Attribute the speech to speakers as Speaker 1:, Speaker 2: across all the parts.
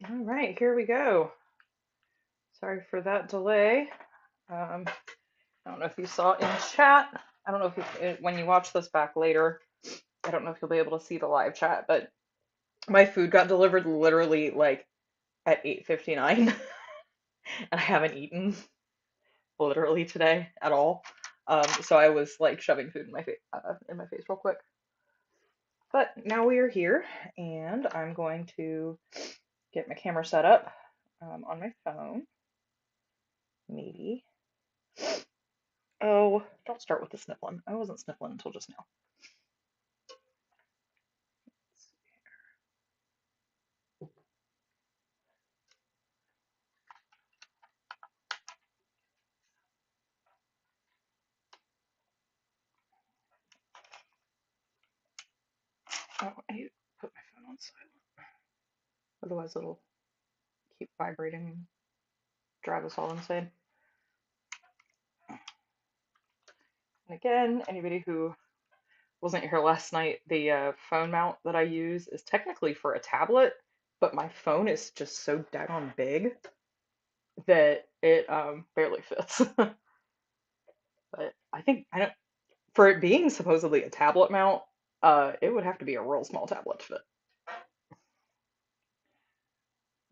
Speaker 1: All right, here we go. Sorry for that delay. I don't know if you saw in chat. I don't know if when you watch this back later, I don't know if you'll be able to see the live chat, but my food got delivered literally like at 8:59, and I haven't eaten literally today at all. So I was like shoving food in my face real quick. But now we are here, and I'm going to get my camera set up on my phone. Maybe. Oh, don't start with the sniffling. I wasn't sniffling until just now. Oh, I need to put my phone on silent. Otherwise, it'll keep vibrating and drive us all insane. And again, anybody who wasn't here last night, the phone mount that I use is technically for a tablet, but my phone is just so daggone big that it barely fits. But I don't for it being supposedly a tablet mount, it would have to be a real small tablet to fit.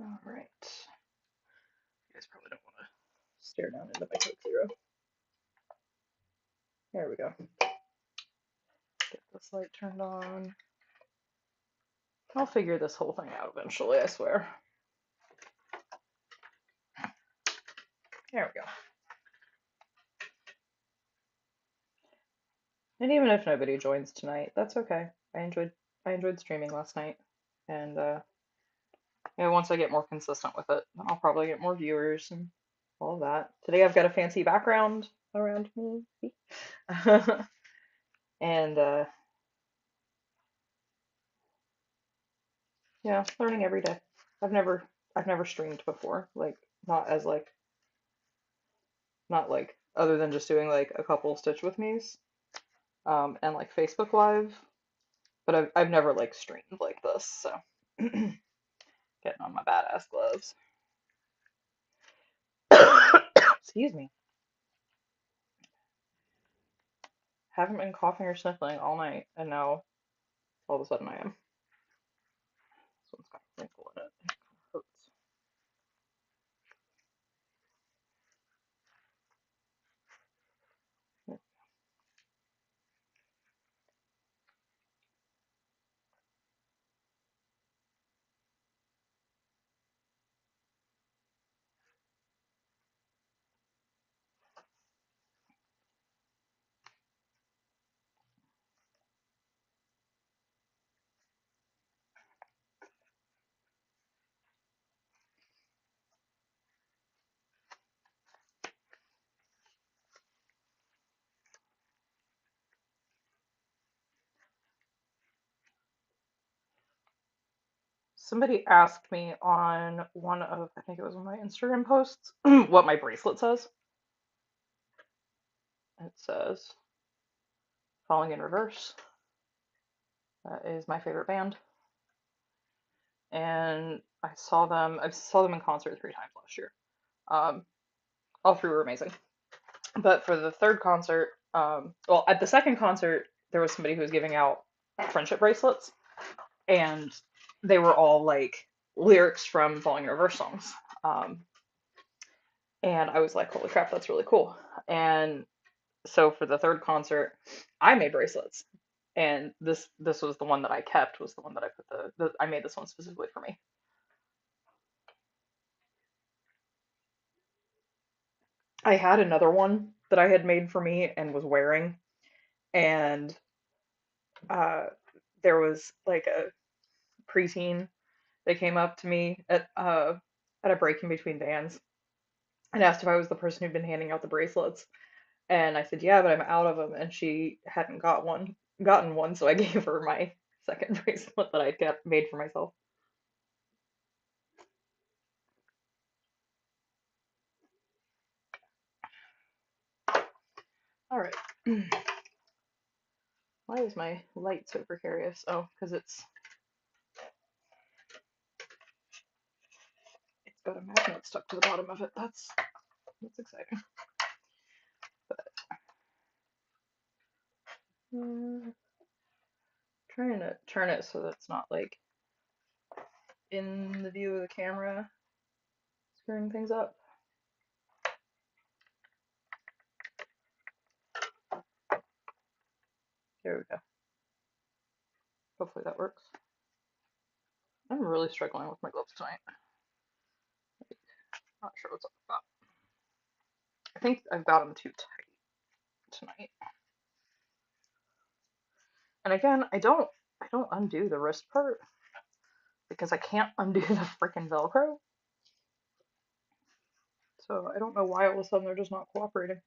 Speaker 1: All right. You guys probably don't want to stare down into my Coke Zero. There we go. Get this light turned on. I'll figure this whole thing out eventually, I swear. There we go. And even if nobody joins tonight, that's okay. I enjoyed streaming last night, and once I get more consistent with it, then I'll probably get more viewers and all of that. Today I've got a fancy background around me, and yeah, learning every day. I've never I've never streamed before, like not as like not like other than just doing like a couple Stitch with me's, and like Facebook Live, but I've never like streamed like this, so getting on my badass gloves. Excuse me. Haven't been coughing or sniffling all night, and now all of a sudden I am. This one's got a wrinkle in it. It kind of hurts. Somebody asked me on one of, I think it was one of my Instagram posts, what my bracelet says. It says Falling in Reverse. That is my favorite band. And I saw them in concert 3 times last year. Um, all three were amazing. But for the third concert, well, at the second concert, there was somebody who was giving out friendship bracelets, and they were all like lyrics from Falling in Reverse songs. Um, and I was like, holy crap, that's really cool. And so for the third concert, I made bracelets, and this was the one that I kept. Was the one that I put I made this one specifically for me. I had another one that I had made for me and was wearing, and uh, there was like a preteen that came up to me at a break in between bands and asked if I was the person who'd been handing out the bracelets. And I said, yeah, but I'm out of them. And she hadn't gotten one, so I gave her my second bracelet that I'd kept made for myself. All right. Why is my light so precarious? Oh, because it's got a magnet stuck to the bottom of it. That's exciting. But trying to turn it so that it's not like in the view of the camera, screwing things up. There we go. Hopefully that works. I'm really struggling with my gloves tonight. Not sure what's up with that. I think I've got them too tight tonight. And again, I don't undo the wrist part because I can't undo the freaking Velcro. So I don't know why all of a sudden they're just not cooperating.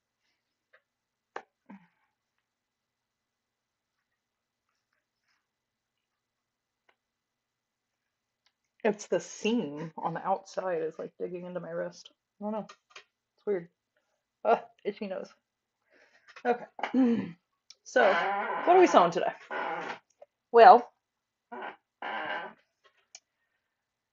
Speaker 1: It's the seam on the outside is like digging into my wrist. I don't know. It's weird. Ah, itchy nose. Okay. So, what are we sewing today? Well,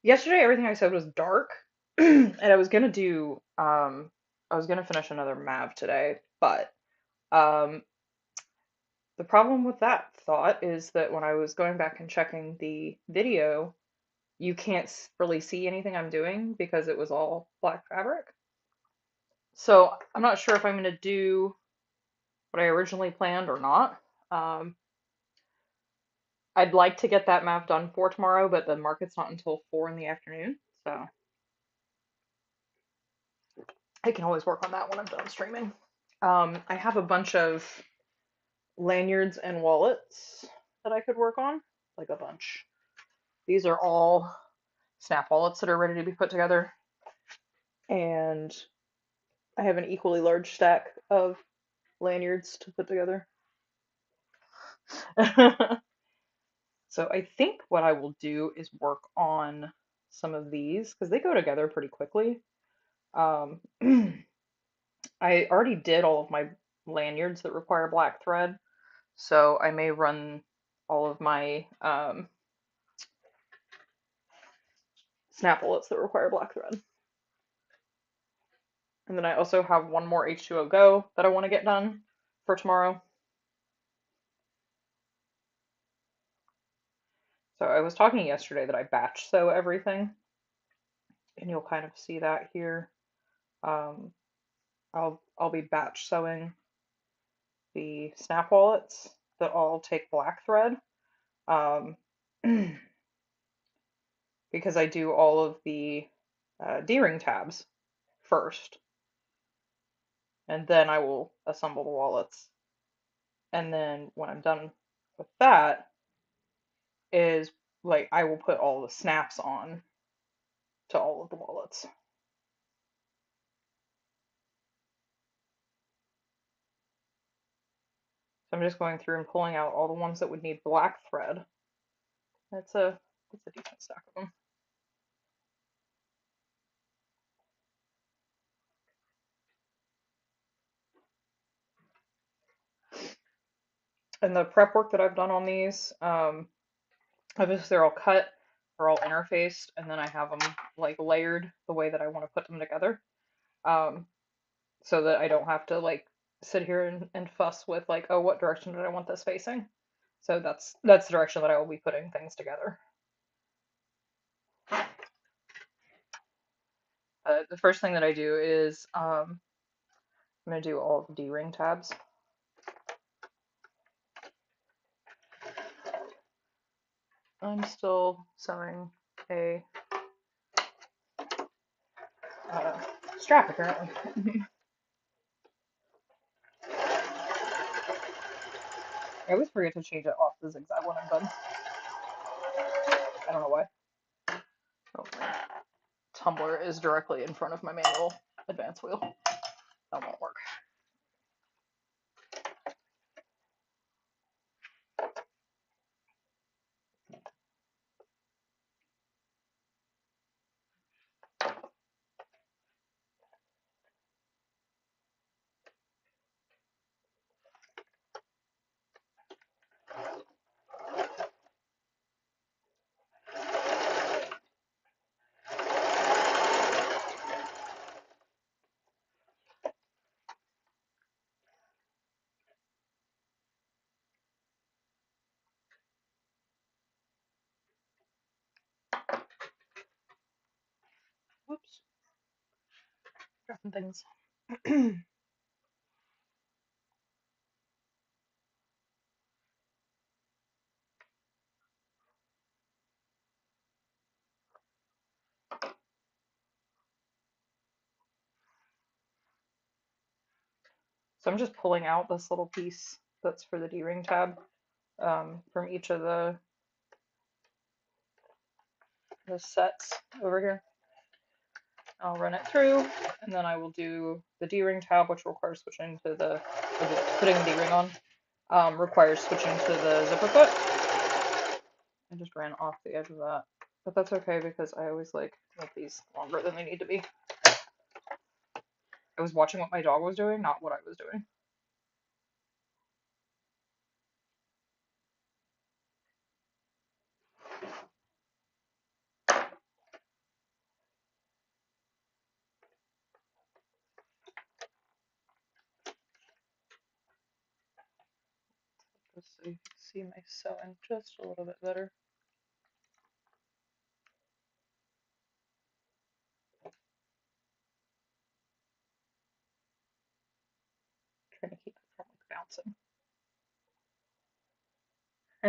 Speaker 1: yesterday everything I sewed was dark, and I was gonna do I was gonna finish another Mav today, but um the problem with that thought is that when I was going back and checking the video, you can't really see anything I'm doing because it was all black fabric. So I'm not sure if I'm going to do what I originally planned or not. Um, I'd like to get that map done for tomorrow, but the market's not until 4 in the afternoon. So I can always work on that when I'm done streaming. I have a bunch of lanyards and wallets that I could work on, like a bunch. These are all snap wallets that are ready to be put together. And I have an equally large stack of lanyards to put together. So I think what I will do is work on some of these because they go together pretty quickly. Um, I already did all of my lanyards that require black thread, so I may run all of my snap wallets that require black thread. And then I also have one more H2O Go that I want to get done for tomorrow. So I was talking yesterday that I batch sew everything, and you'll kind of see that here. Um, I'll be batch sewing the snap wallets that all take black thread, um, because I do all of the D-ring tabs first, and then I will assemble the wallets. And then when I'm done with that, is like I will put all the snaps on to all of the wallets. So I'm just going through and pulling out all the ones that would need black thread. That's a decent stack of them. And the prep work that I've done on these, obviously they're all cut, they're all interfaced, and then I have them like layered the way that I want to put them together, so that I don't have to like sit here and fuss with like, oh, what direction did I want this facing? So that's the direction that I will be putting things together. The first thing that I do is I'm going to do all of the D-ring tabs. I'm still sewing a strap apparently. I always forget to change it off the zigzag when I'm done. I don't know why. Oh, my tumbler is directly in front of my manual advance wheel. That won't work. Whoops, dropping things. So I'm just pulling out this little piece that's for the D-ring tab from each of the sets over here. I'll run it through, and then I will do the D-ring tab, which requires switching to putting the D-ring on, requires switching to the zipper foot. I just ran off the edge of that, but that's okay because I always like make these longer than they need to be. I was watching what my dog was doing, not what I was doing. Just so you can see my sewing just a little bit better. Trying to keep it from like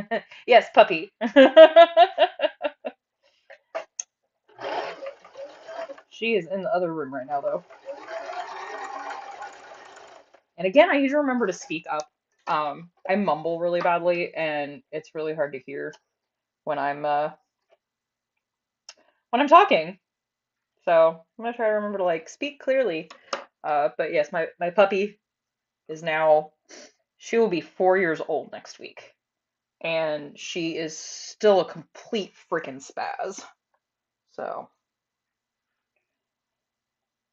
Speaker 1: bouncing. Yes, puppy. She is in the other room right now, though. And again, I usually remember to speak up. I mumble really badly, and it's really hard to hear when I'm talking. So I'm gonna try to remember to like speak clearly. But yes, my puppy is now, she will be 4 years old next week, and she is still a complete freaking spaz. So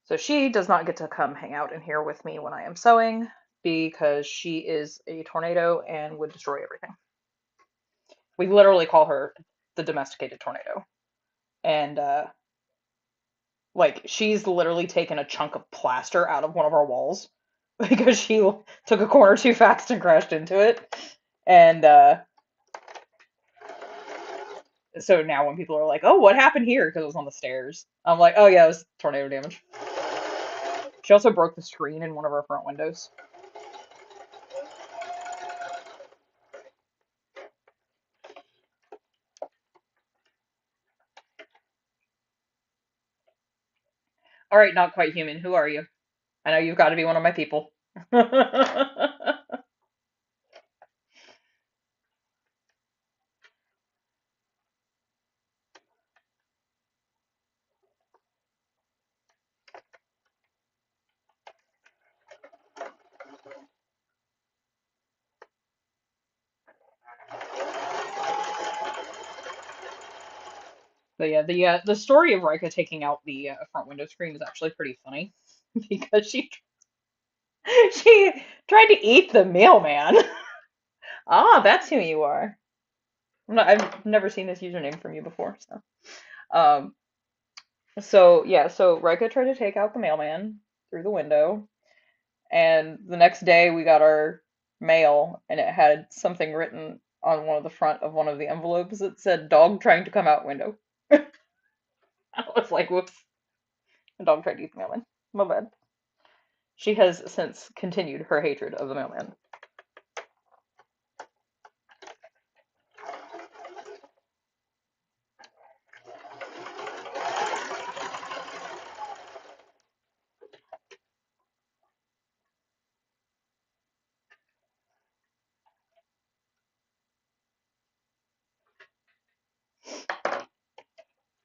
Speaker 1: so she does not get to come hang out in here with me when I am sewing because she is a tornado and would destroy everything. We literally call her the domesticated tornado. And like she's literally taken a chunk of plaster out of one of our walls because she took a corner too fast and crashed into it. And so now when people are like, "Oh, what happened here?" because it was on the stairs, I'm like, "Oh yeah, it was tornado damage." She also broke the screen in one of our front windows. All right, not quite human. Who are you? I know you've got to be one of my people. But yeah, the story of Rika taking out the front window screen is actually pretty funny because she tried to eat the mailman. Ah, that's who you are. I've never seen this username from you before, so. Um, so yeah, so Rika tried to take out the mailman through the window, and the next day we got our mail, and it had something written on one of the front of one of the envelopes that said "dog trying to come out window." I was like, "Whoops, a dog tried to eat the mailman. My bad." She has since continued her hatred of the mailman.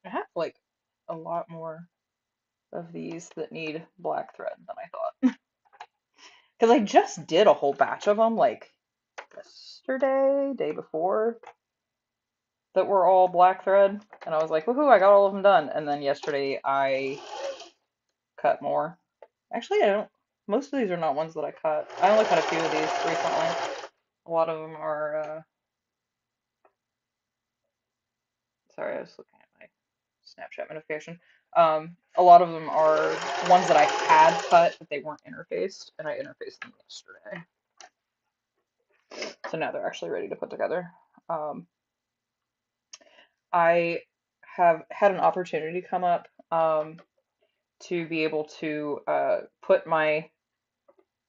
Speaker 1: I have like a lot more of these that need black thread than I thought. Because I just did a whole batch of them like yesterday, day before, that were all black thread. And I was like, woohoo, I got all of them done. And then yesterday I cut more. Actually, I don't, most of these are not ones that I cut. I only cut a few of these recently. A lot of them are, sorry, I was looking at my Snapchat notification. A lot of them are ones that I had cut, but they weren't interfaced, and I interfaced them yesterday. So now they're actually ready to put together. Um, I have had an opportunity come up. to be able to put my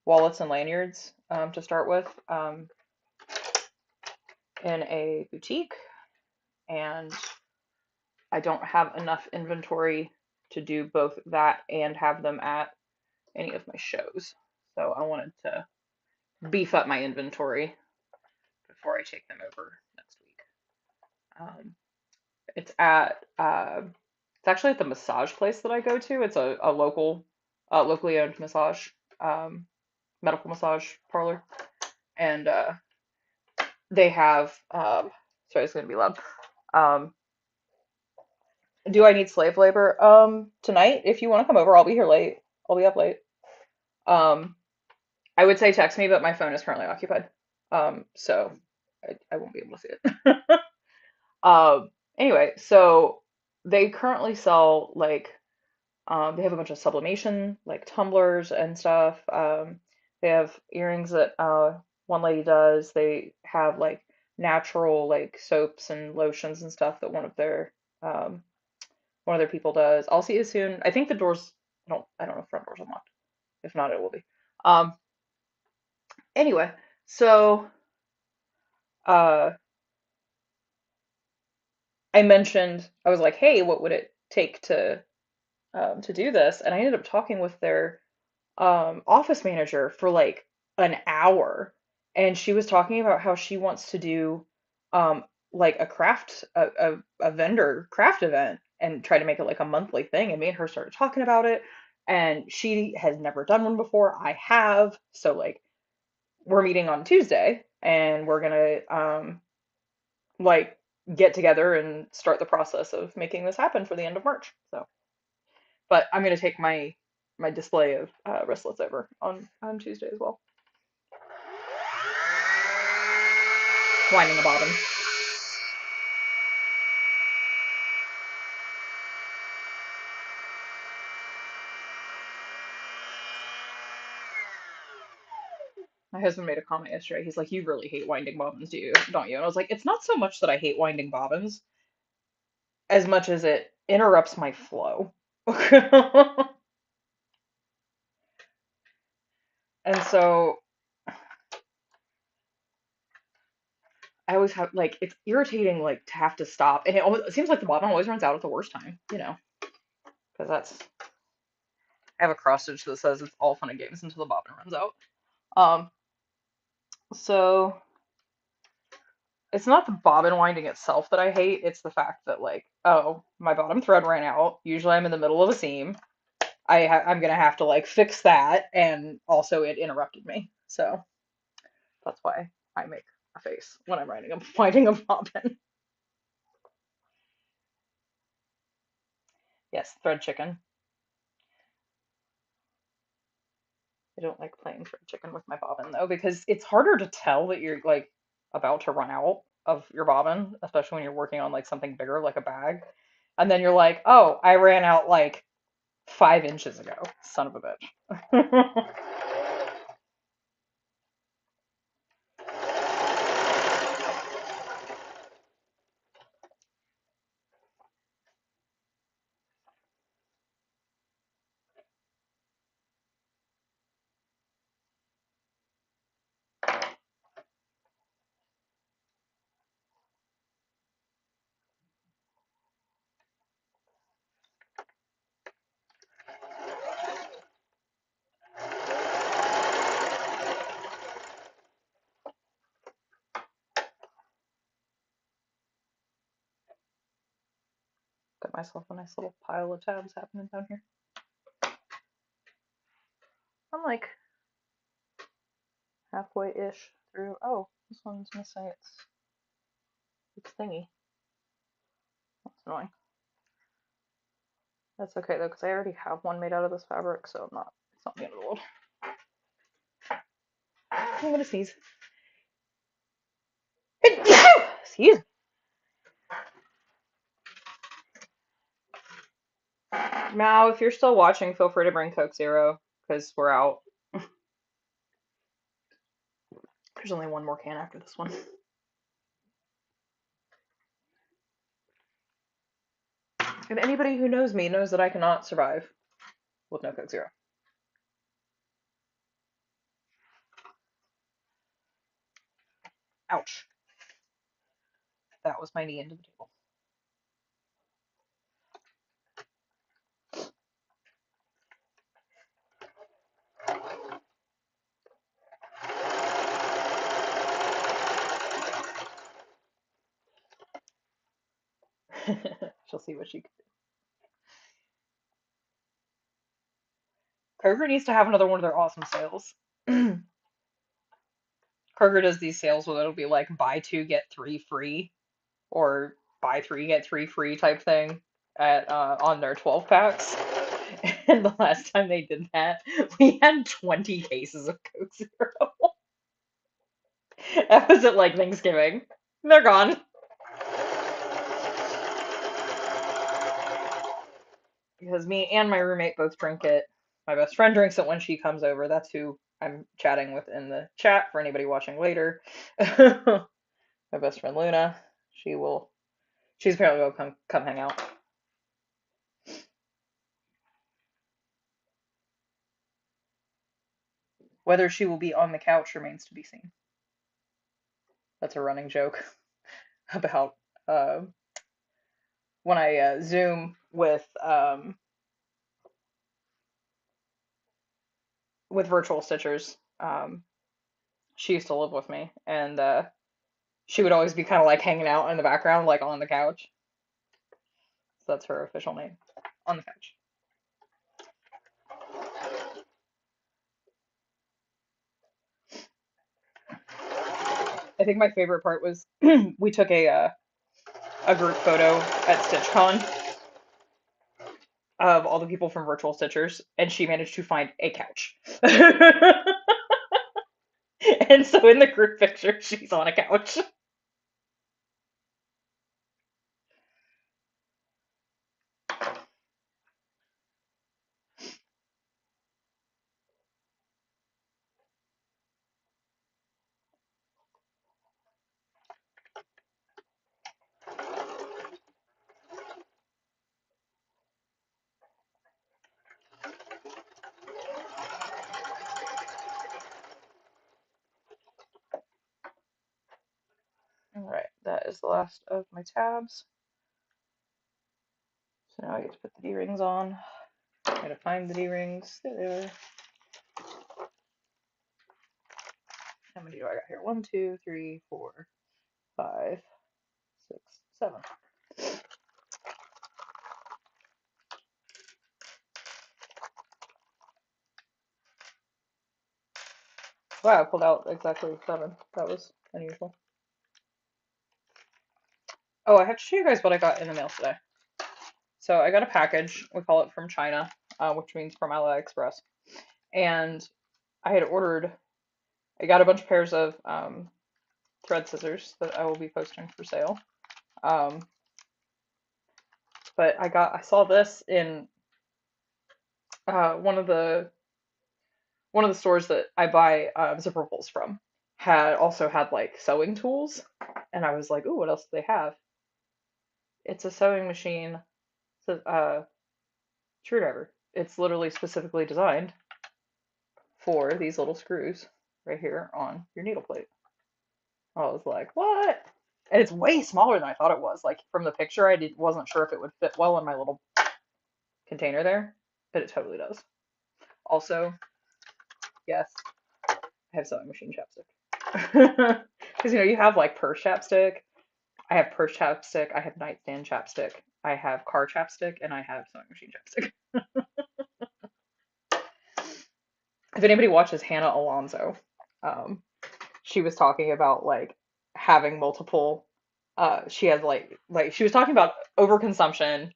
Speaker 1: wallets and lanyards to start with in a boutique, and I don't have enough inventory to do both that and have them at any of my shows. So I wanted to beef up my inventory before I take them over next week. Um, it's at it's actually at the massage place that I go to. It's a locally owned massage um, medical massage parlor, and they have sorry, it's gonna be loud. Um, do I need slave labor? Tonight, if you want to come over, I'll be here late. I'll be up late. Um, I would say text me, but my phone is currently occupied. So I won't be able to see it. Anyway, so they currently sell like they have a bunch of sublimation, like tumblers and stuff. They have earrings that one lady does. They have like natural like soaps and lotions and stuff that um, one of their people does. I'll see you soon. I think the doors. I don't know if front doors unlocked. If not, it will be. Um, anyway, so uh, I mentioned I was like, hey, what would it take to do this? And I ended up talking with their office manager for like an hour, and she was talking about how she wants to do um, like a vendor craft event and try to make it like a monthly thing. And me and her started talking about it, and she has never done one before. I have, so like we're meeting on Tuesday, and we're gonna like get together and start the process of making this happen for the end of March. So, but I'm gonna take my display of wristlets over on Tuesday as well. Winding a bobbin. My husband made a comment yesterday. He's like, "You really hate winding bobbins, don't you?" And I was like, "It's not so much that I hate winding bobbins as much as it interrupts my flow." And so I always have like it's irritating like to have to stop, and it seems like the bobbin always runs out at the worst time, because I have a cross stitch that says it's all fun and games until the bobbin runs out. Um, so it's not the bobbin winding itself that I hate. It's the fact that like, oh, my bottom thread ran out. Usually I'm in the middle of a seam. I'm gonna have to like fix that, and also it interrupted me. So that's why I make a face when I'm winding a bobbin. Yes, thread chicken. I don't like playing thread chicken with my bobbin though, because it's harder to tell that you're like about to run out of your bobbin, especially when you're working on like something bigger like a bag. And then you're like, oh, I ran out like 5 inches ago. Son of a bitch. Got myself a nice little pile of tabs happening down here. I'm like halfway-ish through. Oh, this one's missing its thingy. That's annoying. That's okay though, because I already have one made out of this fabric, so it's not the end of the world. I'm gonna sneeze. Excuse me. Mal, if you're still watching, feel free to bring Coke Zero, because we're out. There's only one more can after this one. And anybody who knows me knows that I cannot survive with no Coke Zero. Ouch. That was my knee into the table. She'll see what she can do. Kroger needs to have another one of their awesome sales. Kroger does these sales where it'll be like buy two get three free or buy three get three free type thing at on their 12 packs. And the last time they did that, we had 20 cases of Coke Zero. That was at like Thanksgiving. They're gone. Because me and my roommate both drink it. My best friend drinks it when she comes over. That's who I'm chatting with in the chat for anybody watching later. My best friend Luna. She's apparently will come hang out. Whether she will be on the couch remains to be seen. That's a running joke about uh, when I Zoom with virtual stitchers. She used to live with me, and she would always be kind of like hanging out in the background, like on the couch. So that's her official name, on the couch. I think my favorite part was we took a group photo at StitchCon of all the people from Virtual Stitchers, and she managed to find a couch. And so in the group picture, she's on a couch. All right, that is the last of my tabs. So now I get to put the D-rings on. I gotta find the D-rings. There they are. How many do I got here? 1, 2, 3, 4, 5, 6, 7. Wow, I pulled out exactly 7. That was unusual. Oh, I have to show you guys what I got in the mail today. So I got a package. We call it from China, which means from AliExpress. And I had ordered. I got a bunch of pairs of thread scissors that I will be posting for sale. But I saw this in one of the stores that I buy zipper pulls from. Also had like sewing tools, and I was like, "Ooh, what else do they have?" It's a sewing machine, screwdriver. It's literally specifically designed for these little screws right here on your needle plate. I was like, what? And it's way smaller than I thought it was. Like from the picture, wasn't sure if it would fit well in my little container there, but it totally does. Also, yes, I have sewing machine chapstick. Because you have like purse chapstick. I have purse chapstick. I have nightstand chapstick. I have car chapstick, and I have sewing machine chapstick. If anybody watches Hannah Alonso, um, she was talking about like having multiple. She has like she was talking about overconsumption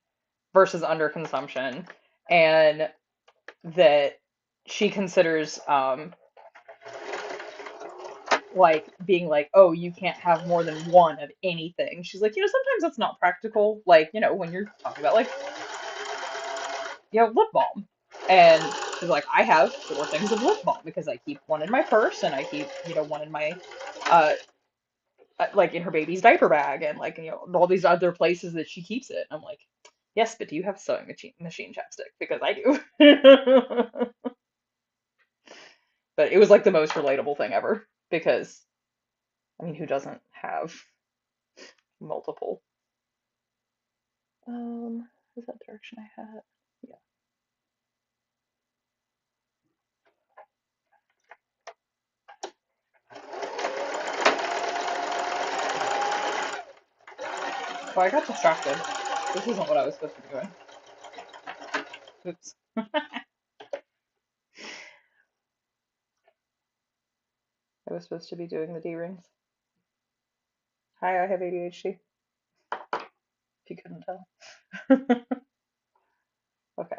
Speaker 1: versus underconsumption, and that she considers like being like, oh, you can't have more than one of anything. She's like, sometimes that's not practical. Like, when you're talking about like, lip balm. And she's like, I have 4 things of lip balm because I keep one in my purse and I keep, one in my uh like in her baby's diaper bag and like, all these other places that she keeps it. And I'm like, Yes, but do you have sewing machine chapstick? Because I do. But it was like the most relatable thing ever because I mean, who doesn't have multiple? Is that direction I had? Yeah. Oh, I got distracted. This isn't what I was supposed to be doing. Oops. I was supposed to be doing the D-rings. Hi, I have ADHD, if you couldn't tell. Okay.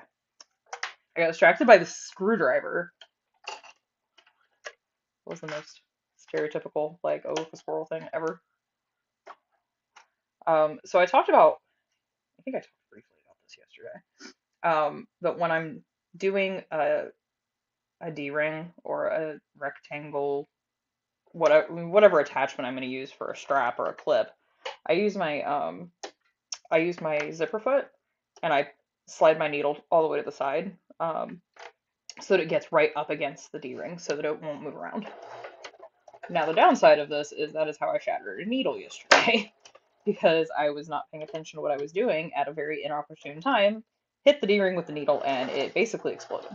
Speaker 1: I got distracted by the screwdriver. It was the most stereotypical, like, oh, a squirrel thing ever. So I think I talked briefly about this yesterday. But when I'm doing a D-ring or a rectangle, whatever attachment I'm going to use for a strap or a clip, I use my zipper foot and I slide my needle all the way to the side, so that it gets right up against the D-ring so that it won't move around. Now the downside of this is that is how I shattered a needle yesterday because I was not paying attention to what I was doing at a very inopportune time, hit the D-ring with the needle, and it basically exploded.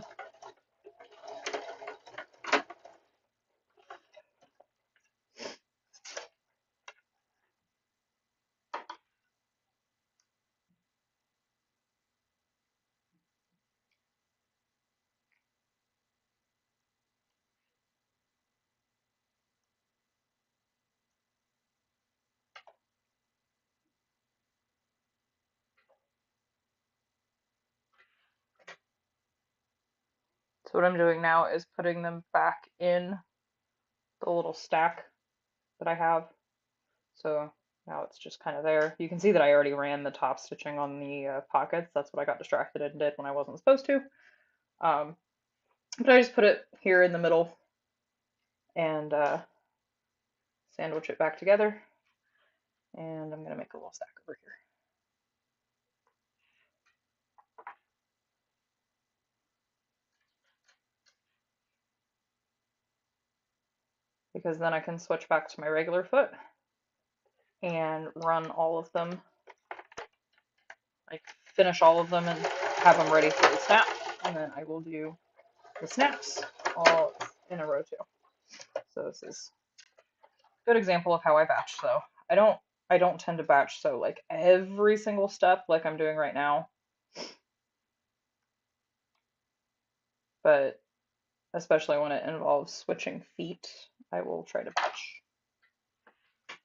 Speaker 1: So what I'm doing now is putting them back in the little stack that I have. So now it's just kind of there. You can see that I already ran the top stitching on the pockets. That's what I got distracted and did when I wasn't supposed to. Um, but I just put it here in the middle and sandwich it back together. And I'm going to make a little stack over here. Because then I can switch back to my regular foot and run all of them, like finish all of them and have them ready for the snap. And then I will do the snaps all in a row too. So this is a good example of how I batch sew. I don't tend to batch sew like every single step like I'm doing right now, but especially when it involves switching feet, I will try to batch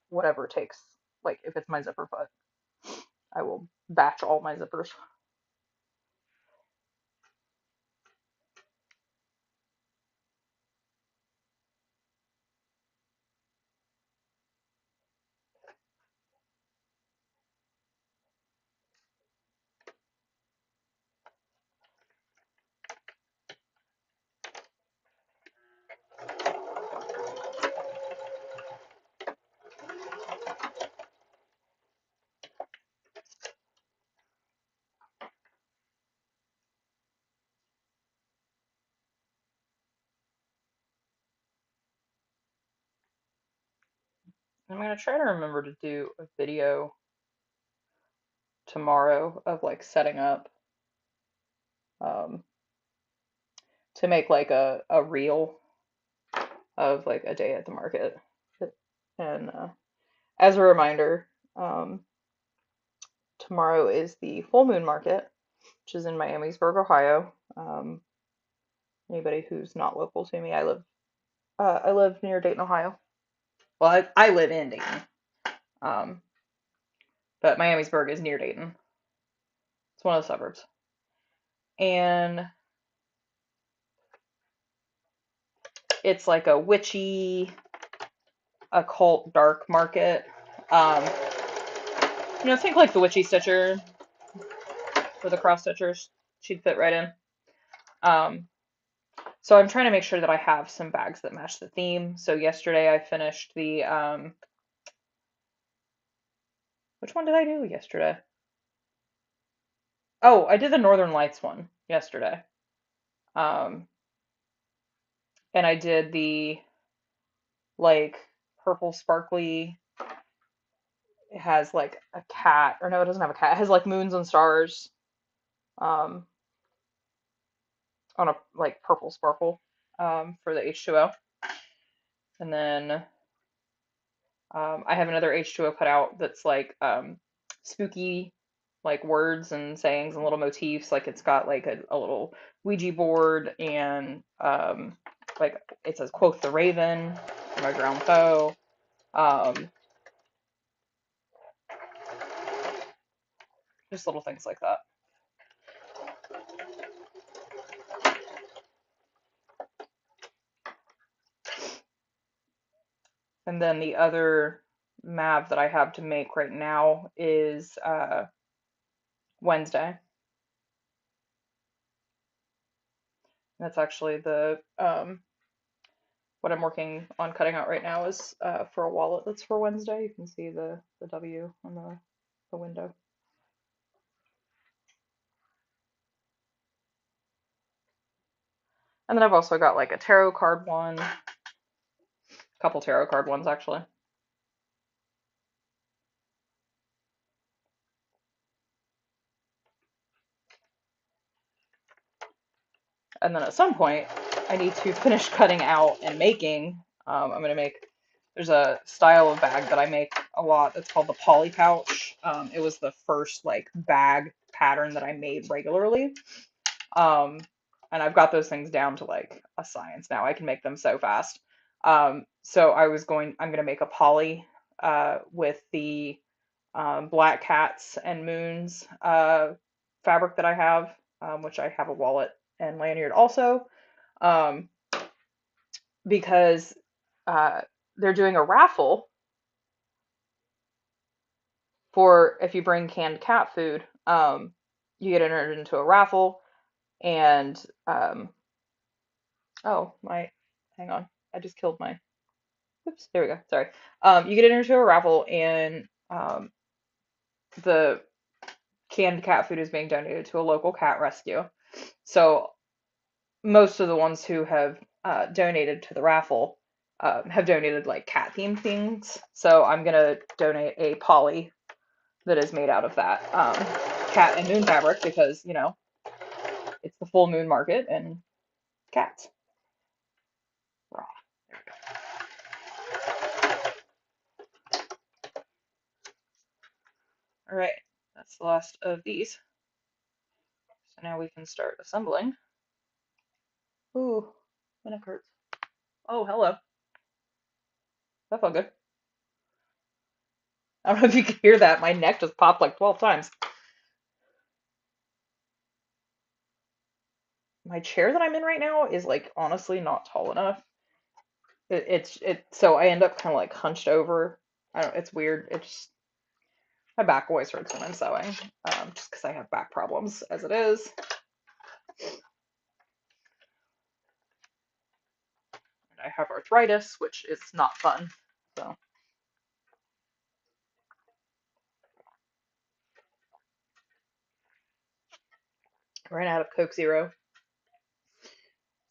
Speaker 1: whatever it takes. Like if it's my zipper foot, I will batch all my zippers. I'm gonna try to remember to do a video tomorrow of like setting up, um, to make like a reel of like a day at the market. And as a reminder, um, tomorrow is the full moon market, which is in Miamisburg, Ohio. Anybody who's not local to me, I live near Dayton, Ohio. Well, I live in Dayton, um, but Miamisburg is near Dayton. It's one of the suburbs, and it's like a witchy, occult, dark market. Um, think like the witchy stitcher for the cross stitchers. She'd fit right in. Um, so I'm trying to make sure that I have some bags that match the theme. So yesterday I finished the which one did I do yesterday? Oh, I did the Northern Lights one yesterday. Um, and I did the like purple sparkly. It has like a cat, or no, it doesn't have a cat. It has like moons and stars um, on a like purple sparkle for the H2O. And then I have another H2O cut out that's like spooky, like words and sayings and little motifs. Like it's got like a little Ouija board and like it says, quote the Raven, my ground foe. Um, just little things like that. And then the other map that I have to make right now is Wednesday. That's actually the what I'm working on cutting out right now is for a wallet that's for Wednesday. You can see the W on the window. And then I've also got like a tarot card one, a couple tarot card ones actually. And then at some point, I need to finish cutting out and making. I'm gonna make. There's a style of bag that I make a lot. It's called the poly pouch. It was the first like bag pattern that I made regularly. Um, and I've got those things down to like a science now. I can make them so fast. So I'm gonna make a poly with the black cats and moons fabric that I have, which I have a wallet and lanyard also, um, because uh, they're doing a raffle for if you bring canned cat food, you get entered into a raffle. And oh my, hang on, I just killed my. Oops, there we go. Sorry. You get entered into a raffle, and the canned cat food is being donated to a local cat rescue. So most of the ones who have donated to the raffle have donated like cat themed things. So I'm gonna donate a poly that is made out of that cat and moon fabric because it's the full moon market and cats. Raw. There we go. All right, that's the last of these. So now we can start assembling. Ooh, my neck hurts. Oh, hello. That felt good. I don't know if you can hear that. My neck just popped like 12 times. My chair that I'm in right now is like honestly not tall enough. So I end up kind of like hunched over. I don't. It's weird. It's my back always hurts when I'm sewing, just because I have back problems as it is. And I have arthritis, which is not fun. So I ran out of Coke Zero.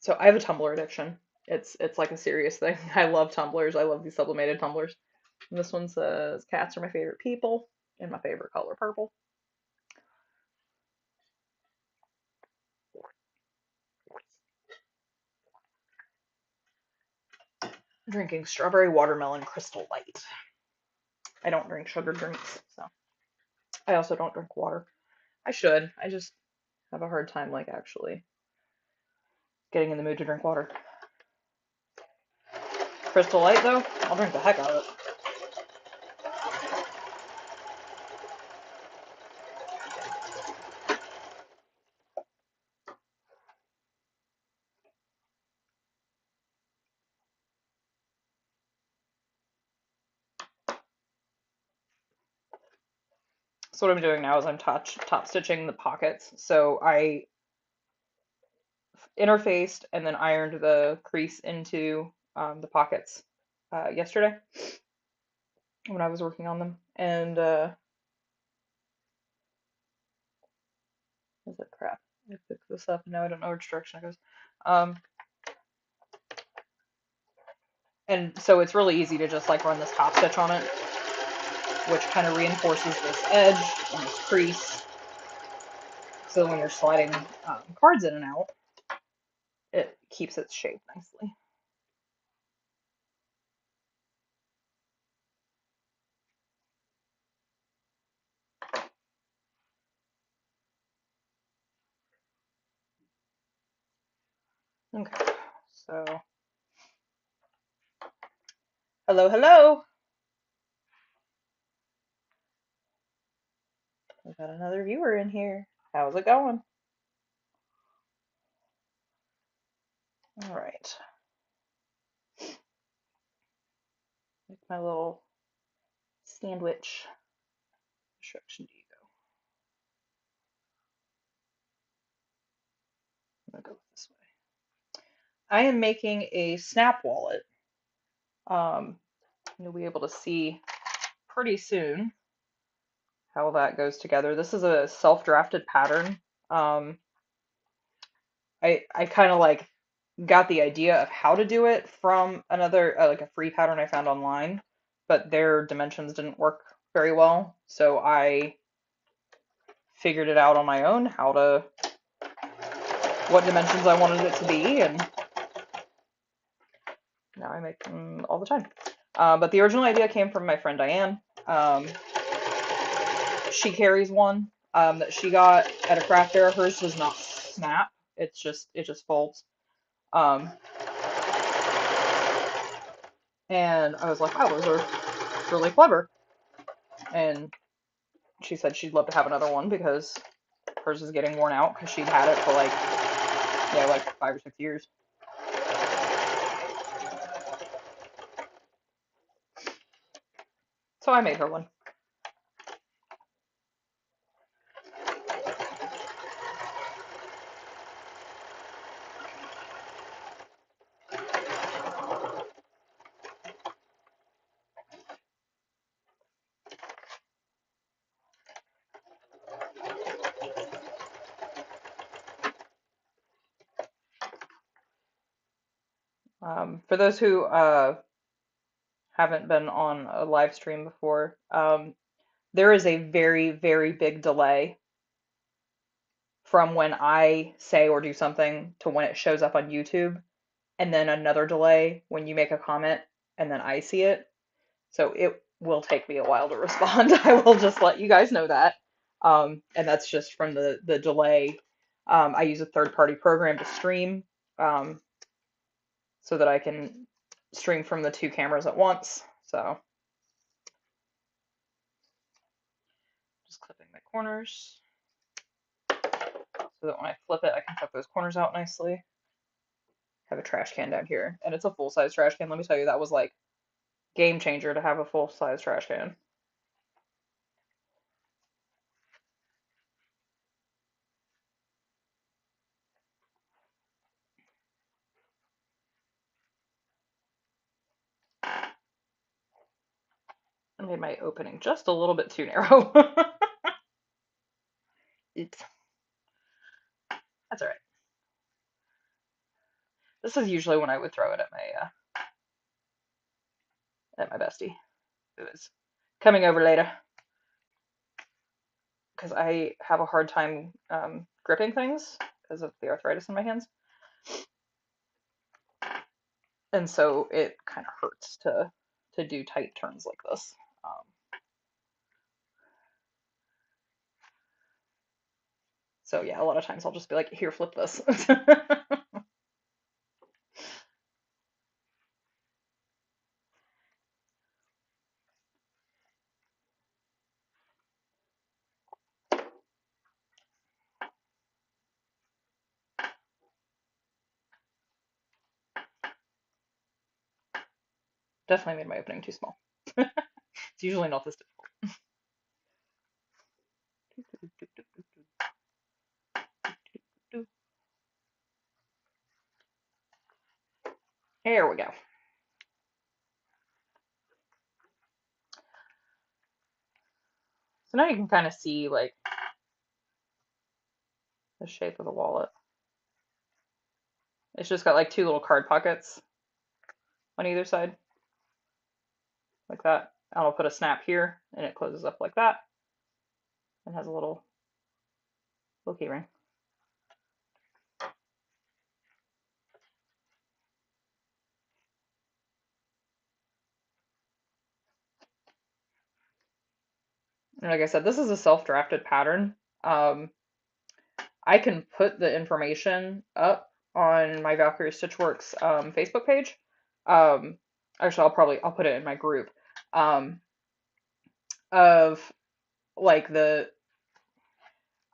Speaker 1: So I have a tumbler addiction. It's like a serious thing. I love tumblers. I love these sublimated tumblers. And this one says cats are my favorite people and my favorite color purple. Drinking strawberry watermelon Crystal Light. I don't drink sugar drinks, so I also don't drink water. I should. I just have a hard time like actually getting in the mood to drink water. Crystal Light though, I'll drink the heck out of it. So what I'm doing now is I'm top stitching the pockets. So I interfaced and then ironed the crease into the pockets yesterday when I was working on them. And Is it crap? I picked this up and now I don't know which direction it goes. Um, and so it's really easy to just like run this top stitch on it, which kind of reinforces this edge and this crease. So when you're sliding cards in and out, it keeps its shape nicely. Okay, so hello, hello. We've got another viewer in here. How's it going? All right. Make my little sandwich. Which direction do you go? I'm gonna go this way. I am making a snap wallet. You'll be able to see pretty soon how that goes together. This is a self-drafted pattern. Um, I kind of like got the idea of how to do it from another like a free pattern I found online, but their dimensions didn't work very well, so I figured it out on my own how to what dimensions I wanted it to be, and now I make them all the time. But the original idea came from my friend Diane. Um, she carries one that she got at a craft fair. Hers does not snap. It just folds. Um, and I was like, wow, those are really clever. And she said she'd love to have another one because hers is getting worn out because she'd had it for like yeah, like 5 or 6 years. So I made her one. For those who haven't been on a live stream before, there is a very, very big delay from when I say or do something to when it shows up on YouTube, and then another delay when you make a comment and then I see it. So it will take me a while to respond. I will just let you guys know that. And that's just from the delay. I use a third-party program to stream um, so that I can stream from the two cameras at once. So just clipping my corners so that when I flip it, I can cut those corners out nicely. Have a trash can down here, and it's a full-size trash can. Let me tell you, that was like game changer to have a full-size trash can. I made my opening just a little bit too narrow. Oops, that's all right. This is usually when I would throw it at my bestie, who is coming over later, because I have a hard time gripping things because of the arthritis in my hands, and so it kind of hurts to do tight turns like this. So yeah, a lot of times I'll just be like, here, flip this. Definitely made my opening too small. It's usually not this difficult. Here we go. So now you can kind of see like the shape of the wallet. It's just got like two little card pockets on either side, like that. And I'll put a snap here, and it closes up like that, and has a little key ring. And like I said, this is a self-drafted pattern. I can put the information up on my Valkyrie Stitchworks Facebook page. Um, Actually, I'll put it in my group of like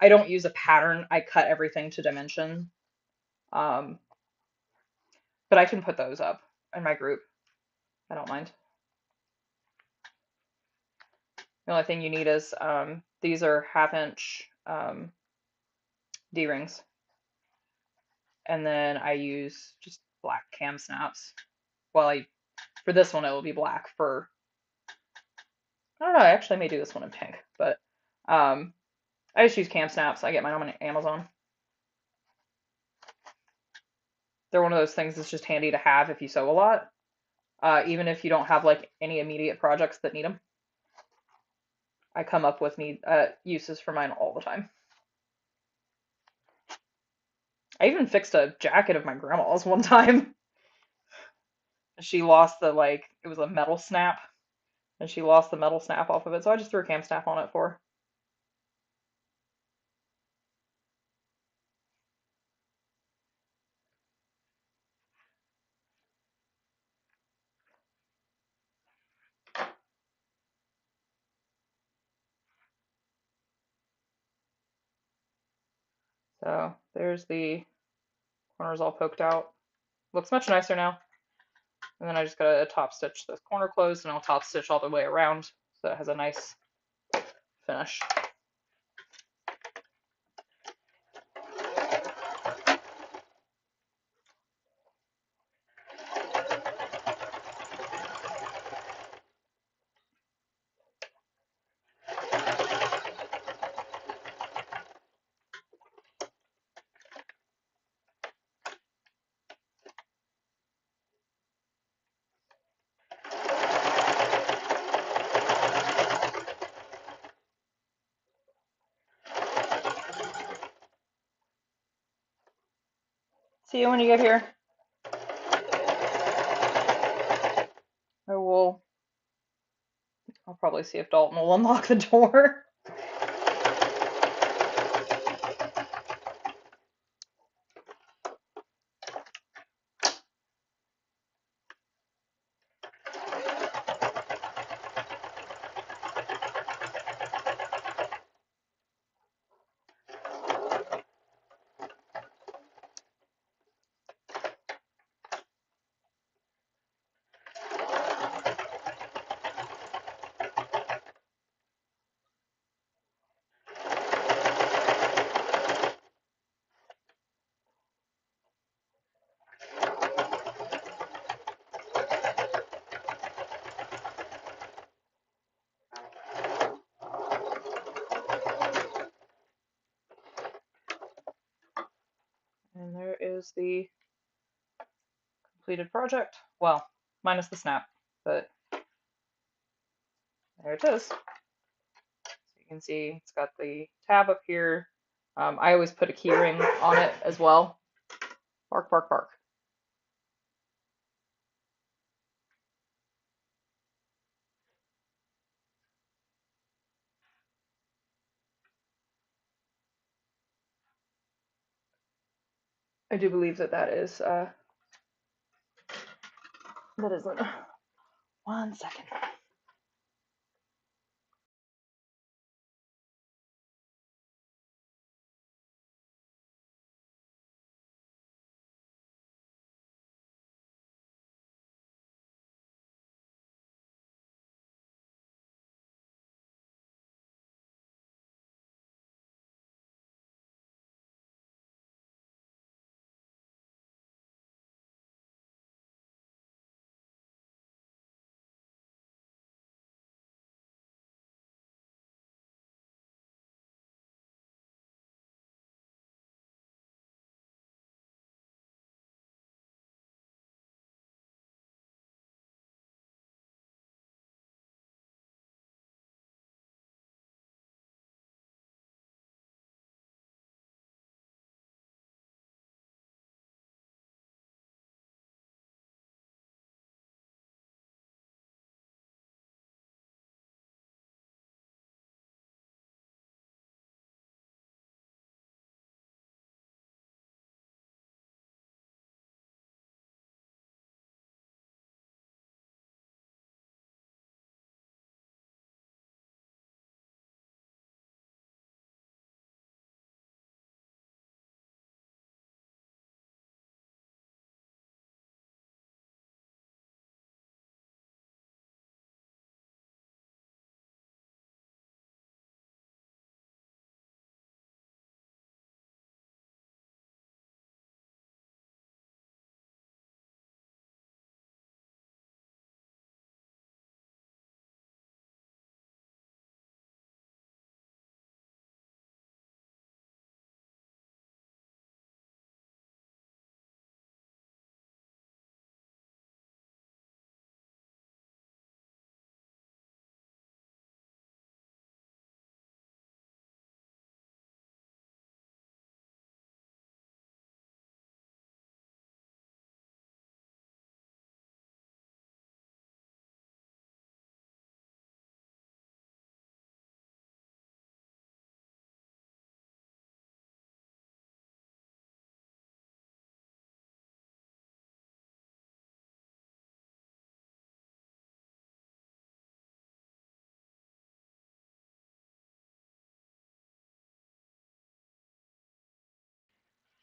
Speaker 1: I don't use a pattern. I cut everything to dimension. Um, but I can put those up in my group. I don't mind. The only thing you need is these are 1/2 inch D-rings. And then I use just black cam snaps. Well, for this one it will be black. I don't know, I actually may do this one in pink, but I just use cam snaps. I get mine on Amazon. They're one of those things that's just handy to have if you sew a lot, even if you don't have like any immediate projects that need them. I come up with uses for mine all the time. I even fixed a jacket of my grandma's one time. She lost it was a metal snap, and she lost the metal snap off of it, so I just threw a cam snap on it for her. So there's the corners all poked out. Looks much nicer now. And then I just gotta top stitch this corner closed, and I'll top stitch all the way around so it has a nice finish. See you when you get here. I'll probably see if Dalton will unlock the door. And there is the completed project. Well, minus the snap, but there it is. So you can see it's got the tab up here. I always put a key ring on it as well. Bark, bark, bark. I do believe that is one second.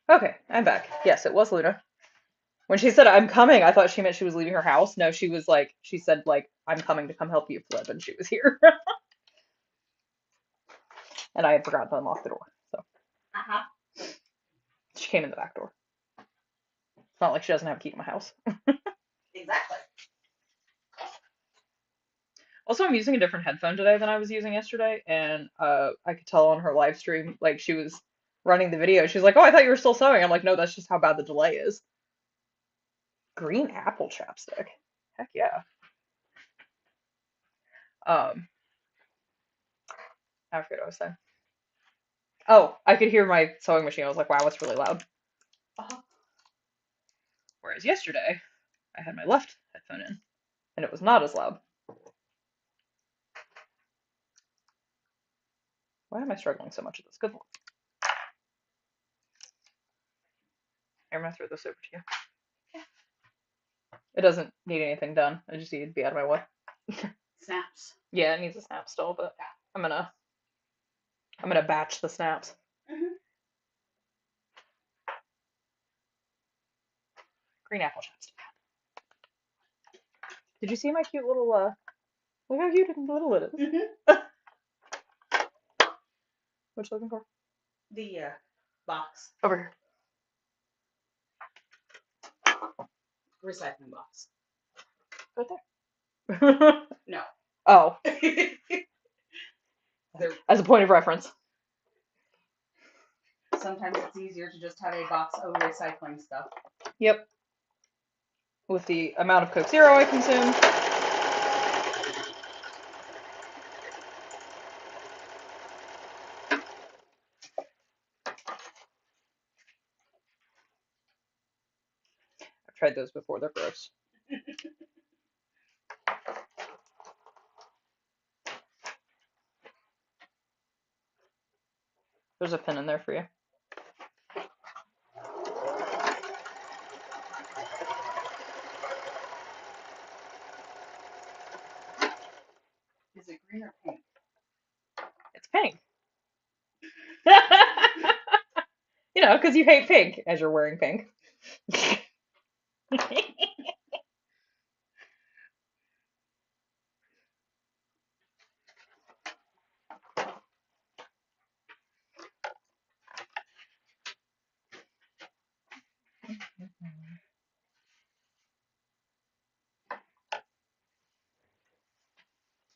Speaker 1: Okay, I'm back. Yes, it was Luna. When she said I'm coming, I thought she meant she was leaving her house. No, she was like, she said like, I'm coming to come help you flip, and she was here. And I had forgotten to unlock the door. So
Speaker 2: Uh-huh.
Speaker 1: she came in the back door. It's not like she doesn't have a key to my house.
Speaker 2: Exactly.
Speaker 1: Also, I'm using a different headphone today than I was using yesterday, and I could tell on her live stream, like she was running the video. She was like, "Oh, I thought you were still sewing." I'm like, "No, that's just how bad the delay is." Green apple chapstick. Heck yeah. Um, I forget what I was saying. Oh, I could hear my sewing machine. I was like, "Wow, it's really loud."
Speaker 2: Uh-huh.
Speaker 1: Whereas yesterday, I had my left headphone in, and it was not as loud. Why am I struggling so much with this? Good lord. I'm gonna throw this over to you. It doesn't need anything done. I just need to be out of my way.
Speaker 2: Snaps.
Speaker 1: Yeah, it needs a snap still, but I'm gonna batch the snaps.
Speaker 2: Mm-hmm.
Speaker 1: Green apple chapstick. Did you see my cute little look how cute and little it is.
Speaker 2: Mm-hmm.
Speaker 1: What you looking for?
Speaker 2: The box.
Speaker 1: Over here.
Speaker 2: Recycling box.
Speaker 1: Right there.
Speaker 2: No.
Speaker 1: Oh,
Speaker 2: There,
Speaker 1: as a point of reference.
Speaker 2: sometimes it's easier to just have a box of recycling stuff.
Speaker 1: Yep. With the amount of Coke Zero I consume. I've tried those before, they're gross. There's a pin in there for you.
Speaker 2: Is it green or pink?
Speaker 1: It's pink. You know, because you hate pink as you're wearing pink.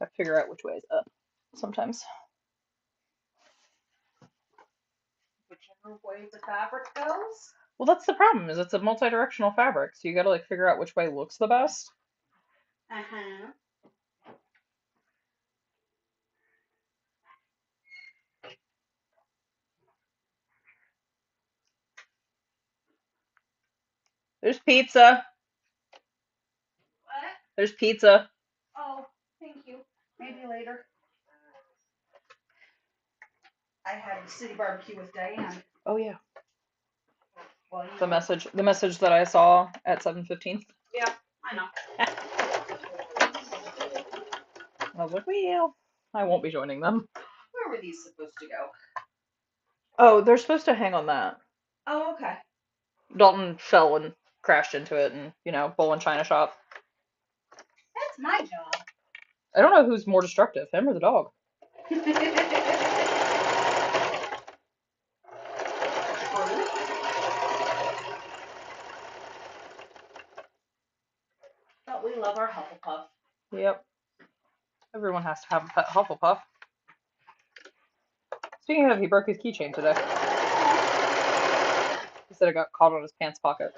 Speaker 1: I figure out which way is up sometimes.
Speaker 2: Whichever way the fabric goes.
Speaker 1: Well, that's the problem, is it's a multi-directional fabric, so you gotta like figure out which way looks the best.
Speaker 2: Uh-huh.
Speaker 1: There's pizza.
Speaker 2: What?
Speaker 1: There's pizza.
Speaker 2: Oh, thank you. Maybe later. I had city barbecue with Diane.
Speaker 1: Oh yeah.
Speaker 2: Well,
Speaker 1: The message that I saw at 7:15.
Speaker 2: Yeah, I know.
Speaker 1: I was like, well, I won't be joining them.
Speaker 2: Where were these supposed to go?
Speaker 1: Oh, they're supposed to hang on that.
Speaker 2: Oh, okay.
Speaker 1: Dalton fell and crashed into it, and bowl and china shop.
Speaker 2: That's my job.
Speaker 1: I don't know who's more destructive, him or the dog.
Speaker 2: But we love our Hufflepuff.
Speaker 1: Yep. Everyone has to have a pet Hufflepuff. Speaking of, he broke his keychain today. He said it got caught on his pants pocket.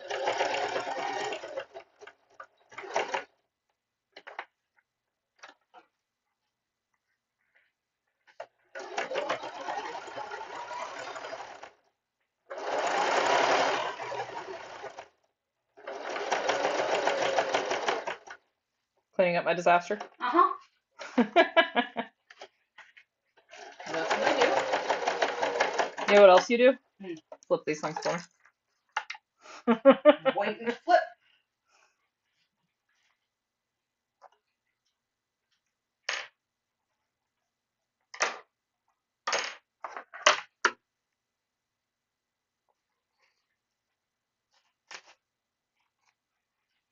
Speaker 1: Cleaning up my disaster.
Speaker 2: Uh-huh.
Speaker 1: You
Speaker 2: That's what I
Speaker 1: know what else you do?
Speaker 2: do.
Speaker 1: Flip these things for me.
Speaker 2: Waiting to flip.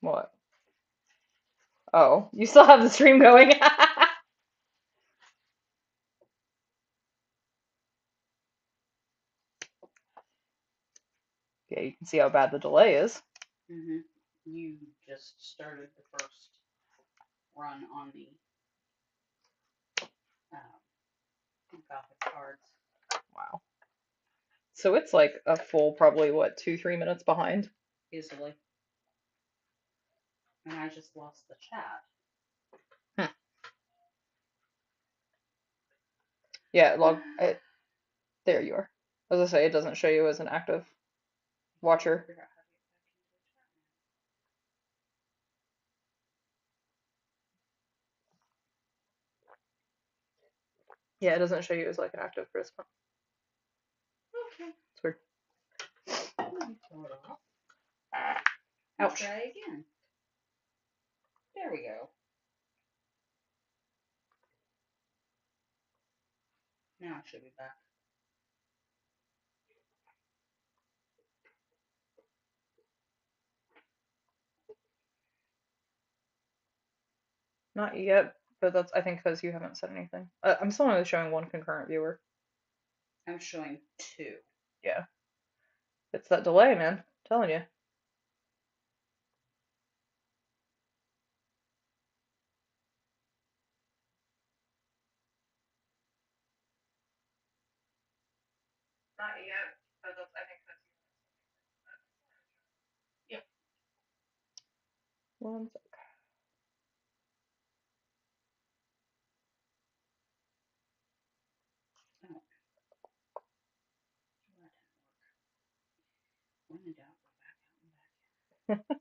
Speaker 1: What? Oh, you still have the stream going? Yeah, you can see how bad the delay is.
Speaker 2: You just started the first run on the Gothic cards.
Speaker 1: Wow. So it's like a full, probably what, 2, 3 minutes behind?
Speaker 2: Easily. And I just lost the chat.
Speaker 1: Hmm. Yeah, there you are. As I say, it doesn't show you as an active watcher. Yeah, it doesn't show you as like an active participant.
Speaker 2: Okay.
Speaker 1: It's weird.
Speaker 2: Let me throw it off.
Speaker 1: Ouch.
Speaker 2: Try again. There we go. Now I should be back.
Speaker 1: Not yet, but that's I think because you haven't said anything. I'm still only showing one concurrent viewer.
Speaker 2: I'm showing 2.
Speaker 1: Yeah. It's that delay, man. I'm telling you. Not yet, but that's I think because
Speaker 2: Yep.
Speaker 1: one sec.
Speaker 2: Oh. That didn't work. When in doubt, go back out and back in.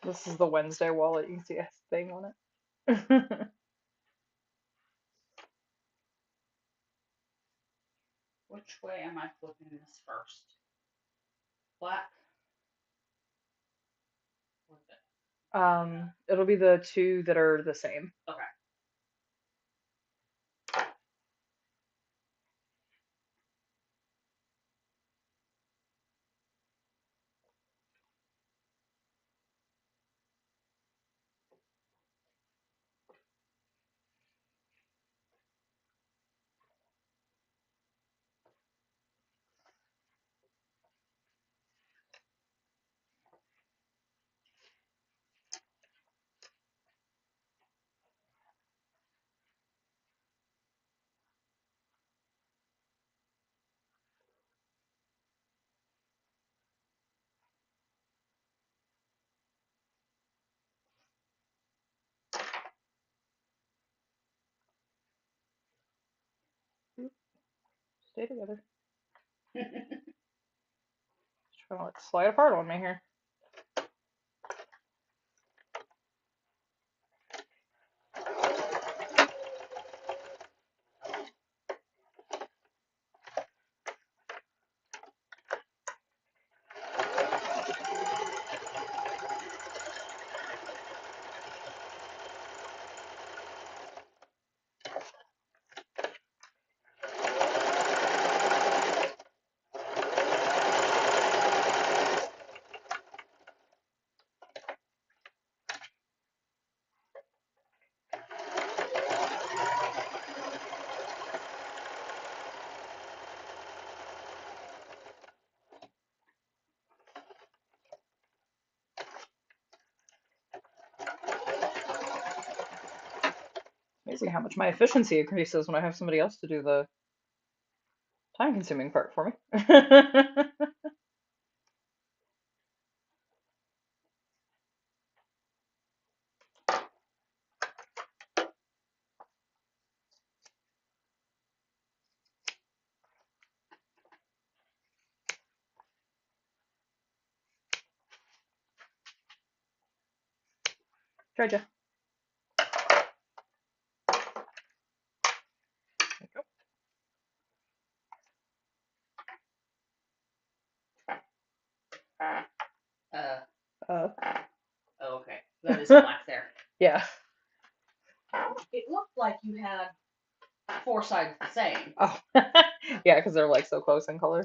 Speaker 1: This is the Wednesday wallet. You can see a thing on it.
Speaker 2: Which way am I flipping this first? Black? What's it?
Speaker 1: It'll be the two that are the same.
Speaker 2: Okay.
Speaker 1: Stay together. Just trying to like slide apart on me here. Amazing how much my efficiency increases when I have somebody else to do the time-consuming part for me. Tried ya. There you
Speaker 2: Uh,
Speaker 1: go.
Speaker 2: oh, okay. That is black there.
Speaker 1: Yeah.
Speaker 2: It looked like you had 4 sides the same.
Speaker 1: Oh. Yeah, because they're like so close in color.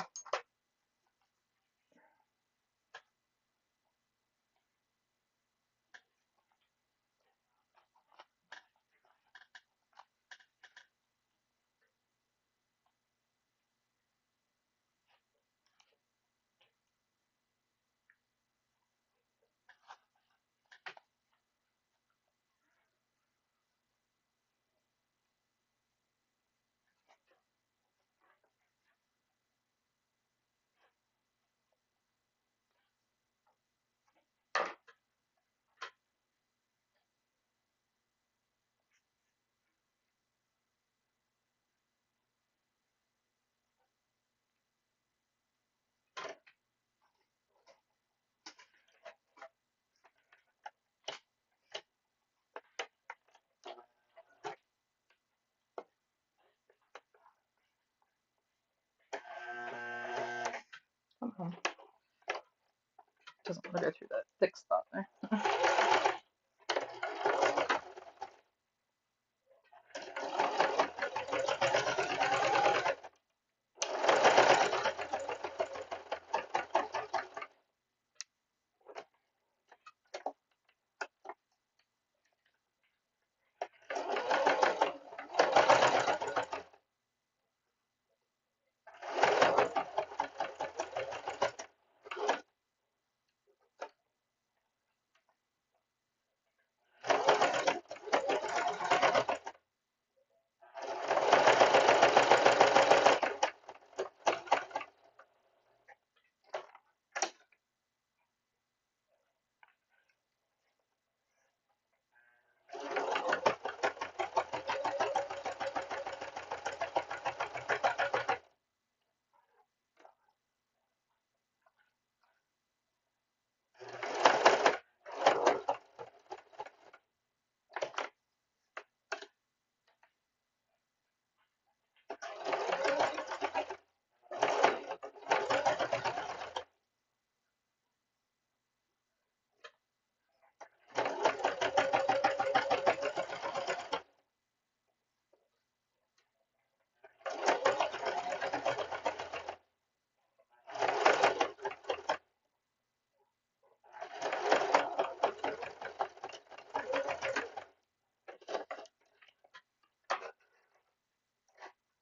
Speaker 1: Come on. Doesn't want to go through that thick spot there.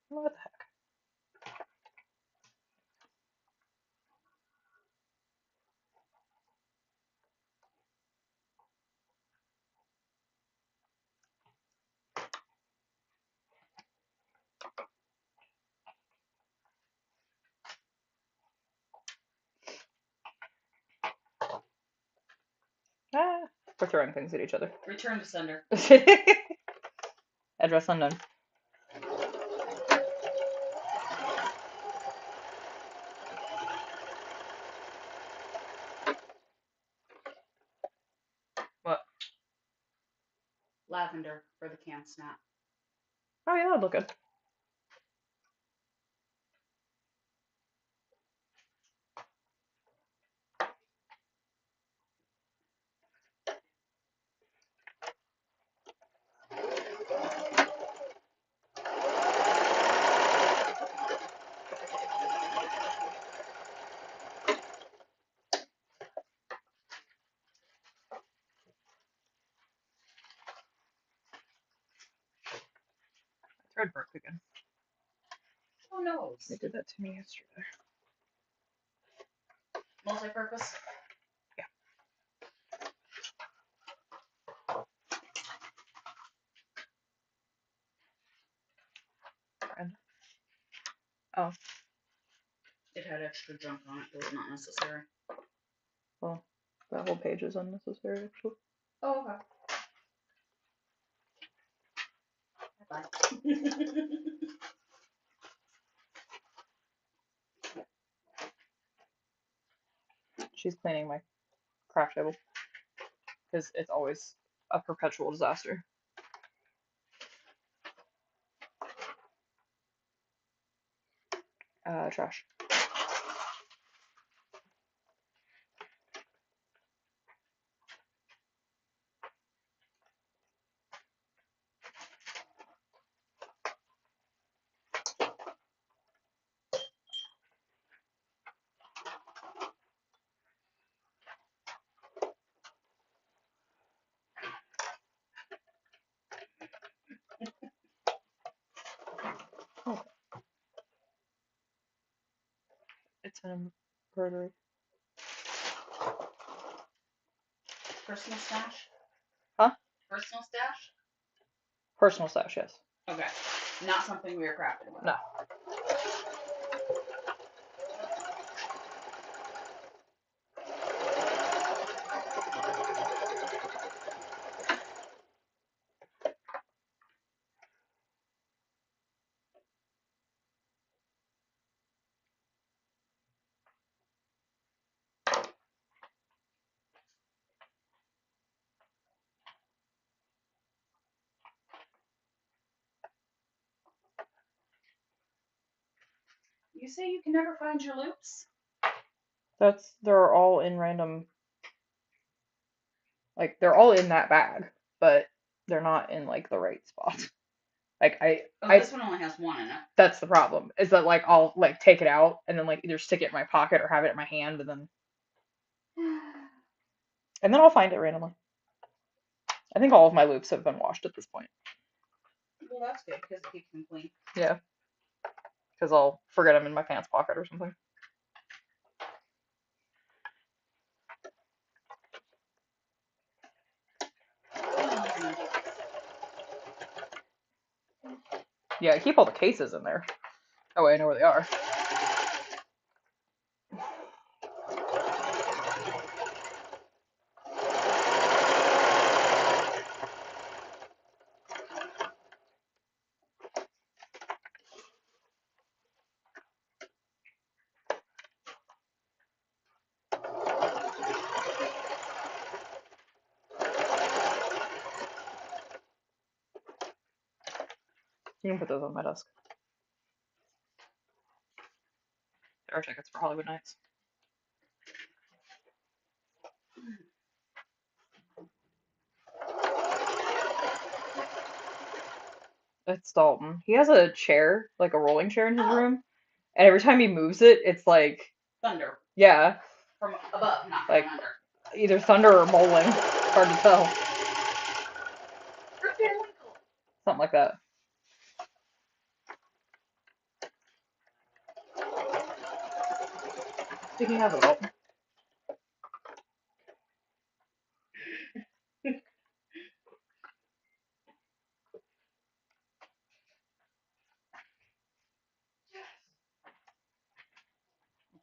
Speaker 1: What the heck? Ah, we're throwing things at each other.
Speaker 2: Return to sender.
Speaker 1: Address unknown. What?
Speaker 2: Lavender for the can snap.
Speaker 1: Oh yeah, that'd look good. Thread broke again.
Speaker 2: Who knows?
Speaker 1: They did that to me yesterday.
Speaker 2: Multi-purpose?
Speaker 1: Thread. Oh,
Speaker 2: It had extra junk on it that was not necessary.
Speaker 1: well, that whole page is unnecessary actually.
Speaker 2: Oh, okay. Bye.
Speaker 1: She's cleaning my craft table because it's always a perpetual disaster. Trash. Oh, it's an embroidery.
Speaker 2: Personal stash?
Speaker 1: Huh?
Speaker 2: Personal stash?
Speaker 1: Personal stash, yes.
Speaker 2: Okay. Not something we were crafting about.
Speaker 1: No.
Speaker 2: You say you can never find your loops?
Speaker 1: They're all in random, like they're all in that bag, but they're not in like the right spot. Like
Speaker 2: Oh,
Speaker 1: I
Speaker 2: this one only has one in it.
Speaker 1: that's the problem. Is that like I'll like take it out and then like either stick it in my pocket or have it in my hand and then I'll find it randomly. I think all of my loops have been washed at this point.
Speaker 2: Well, that's good because it keeps them clean.
Speaker 1: Yeah. Because I'll forget them in my pants pocket or something. Yeah, I keep all the cases in there. That way I know where they are. You can put those on my desk. There are tickets for Hollywood Nights. It's Dalton. He has a chair, like a rolling chair in his
Speaker 2: Oh.
Speaker 1: room, and every time he moves it, it's like,
Speaker 2: Thunder.
Speaker 1: yeah,
Speaker 2: From above, not from
Speaker 1: like
Speaker 2: under.
Speaker 1: either thunder or molding. Hard to tell. Something like that. Speaking of Dalton.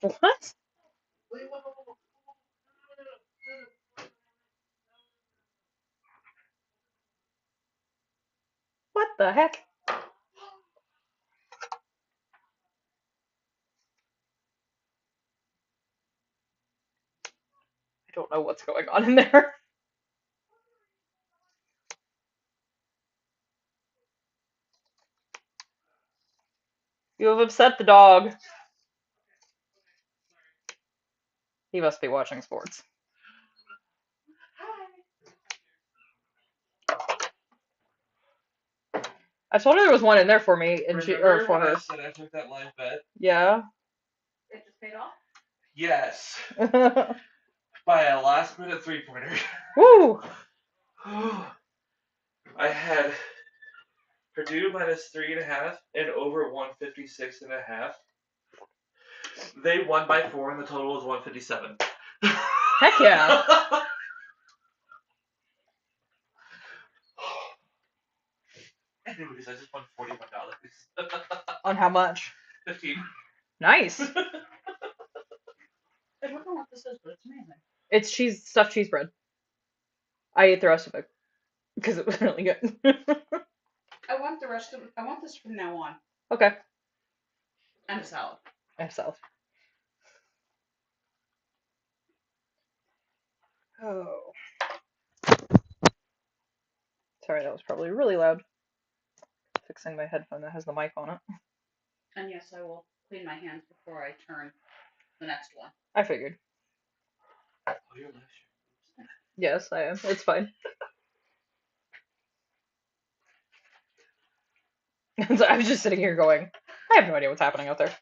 Speaker 1: What? What the heck? I don't know what's going on in there. You have upset the dog. He must be watching sports. I told her there was one in there for me, and
Speaker 3: Remember
Speaker 1: for
Speaker 3: when I
Speaker 1: her.
Speaker 3: said I took that live bet?
Speaker 1: Yeah.
Speaker 2: It just paid off?
Speaker 3: Yes. By a last minute 3-pointer.
Speaker 1: Woo!
Speaker 3: I had Purdue minus 3.5 and over 156.5. They won by 4 and the total was 157.
Speaker 1: Heck yeah.
Speaker 3: Anyways, I just won $41.
Speaker 1: On how much?
Speaker 3: 15.
Speaker 1: Nice.
Speaker 2: I don't know what this is, but it's amazing.
Speaker 1: It's stuffed cheese bread. I ate the rest of it because it was really good.
Speaker 2: I want the rest of it. I want this from now on.
Speaker 1: Okay.
Speaker 2: And a salad.
Speaker 1: And salad. Oh. Sorry, that was probably really loud. Fixing my headphone that has the mic on it.
Speaker 2: And yes, I will clean my hands before I turn the next one.
Speaker 1: I figured.
Speaker 3: Oh, you're last year.
Speaker 1: Yes, I am. It's fine. So I was just sitting here going, I have no idea what's happening out there.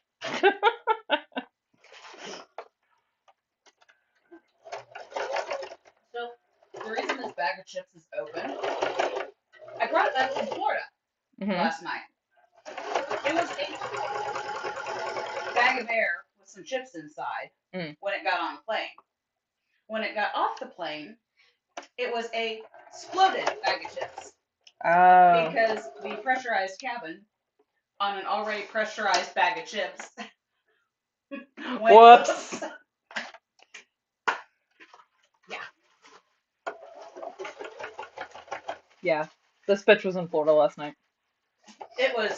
Speaker 2: So, the reason this bag of chips is open, I brought it back from Florida
Speaker 1: hmm
Speaker 2: last night. It was a bag of air with some chips inside
Speaker 1: Mm.
Speaker 2: when it got on the plane. When it got off the plane, it was a exploded bag of chips
Speaker 1: Oh.
Speaker 2: because the pressurized cabin on an already pressurized bag of chips went
Speaker 1: Whoops. Yeah. This bitch was in Florida last night.
Speaker 2: It was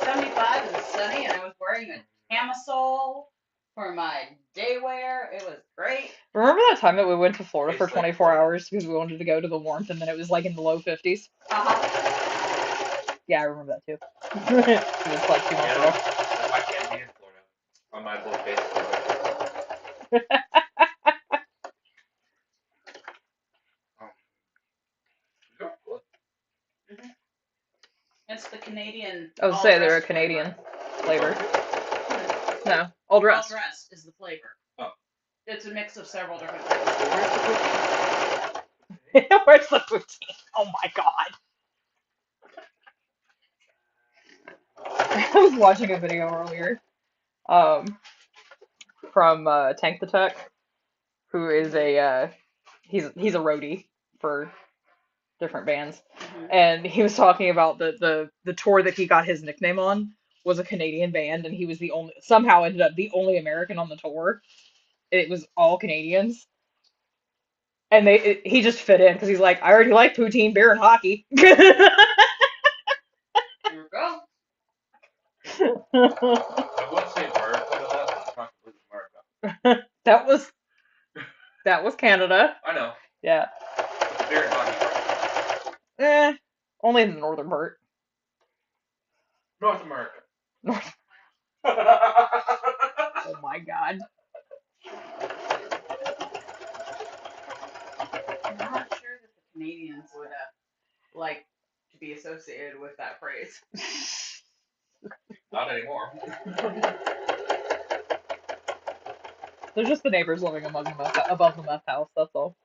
Speaker 2: 75 and sunny, and I was wearing a camisole for my day wear. It was great.
Speaker 1: Remember that time that we went to Florida for
Speaker 3: Tastes like
Speaker 1: 24
Speaker 3: Florida.
Speaker 1: hours because we wanted to go to the warmth and then it was like in the low 50s? Yeah, I remember that too. It was like 2 months
Speaker 3: You know,
Speaker 1: ago.
Speaker 3: if I can't be in Florida, I might as well face Florida. You're cool.
Speaker 2: It's the Canadian.
Speaker 1: I was
Speaker 2: all
Speaker 1: say they're a
Speaker 2: dressed
Speaker 1: Canadian
Speaker 2: flavor.
Speaker 1: flavor. No, all
Speaker 2: All
Speaker 1: dressed.
Speaker 2: dressed is the flavor.
Speaker 3: Oh.
Speaker 2: It's a mix of several different flavors.
Speaker 1: Where's the poutine? Oh my god. I was watching a video earlier from Tank the Tech, who is a he's a roadie for different bands, and he was talking about the tour that he got his nickname on was a Canadian band, and he was the only somehow ended up the only American on the tour. It was all Canadians, and he just fit in because he's like, I already like poutine, beer, and hockey.
Speaker 2: Here we go.
Speaker 3: I would say America, but that's not completely America.
Speaker 1: that was Canada.
Speaker 3: I know.
Speaker 1: Yeah.
Speaker 3: But the beer and hockey part.
Speaker 1: Only in the northern part.
Speaker 3: North America.
Speaker 1: North.
Speaker 3: Oh
Speaker 1: Oh my god.
Speaker 2: I'm not sure that the Canadians would like to be associated with that phrase.
Speaker 3: Not anymore.
Speaker 1: They're just the neighbors living above the meth house, that's all.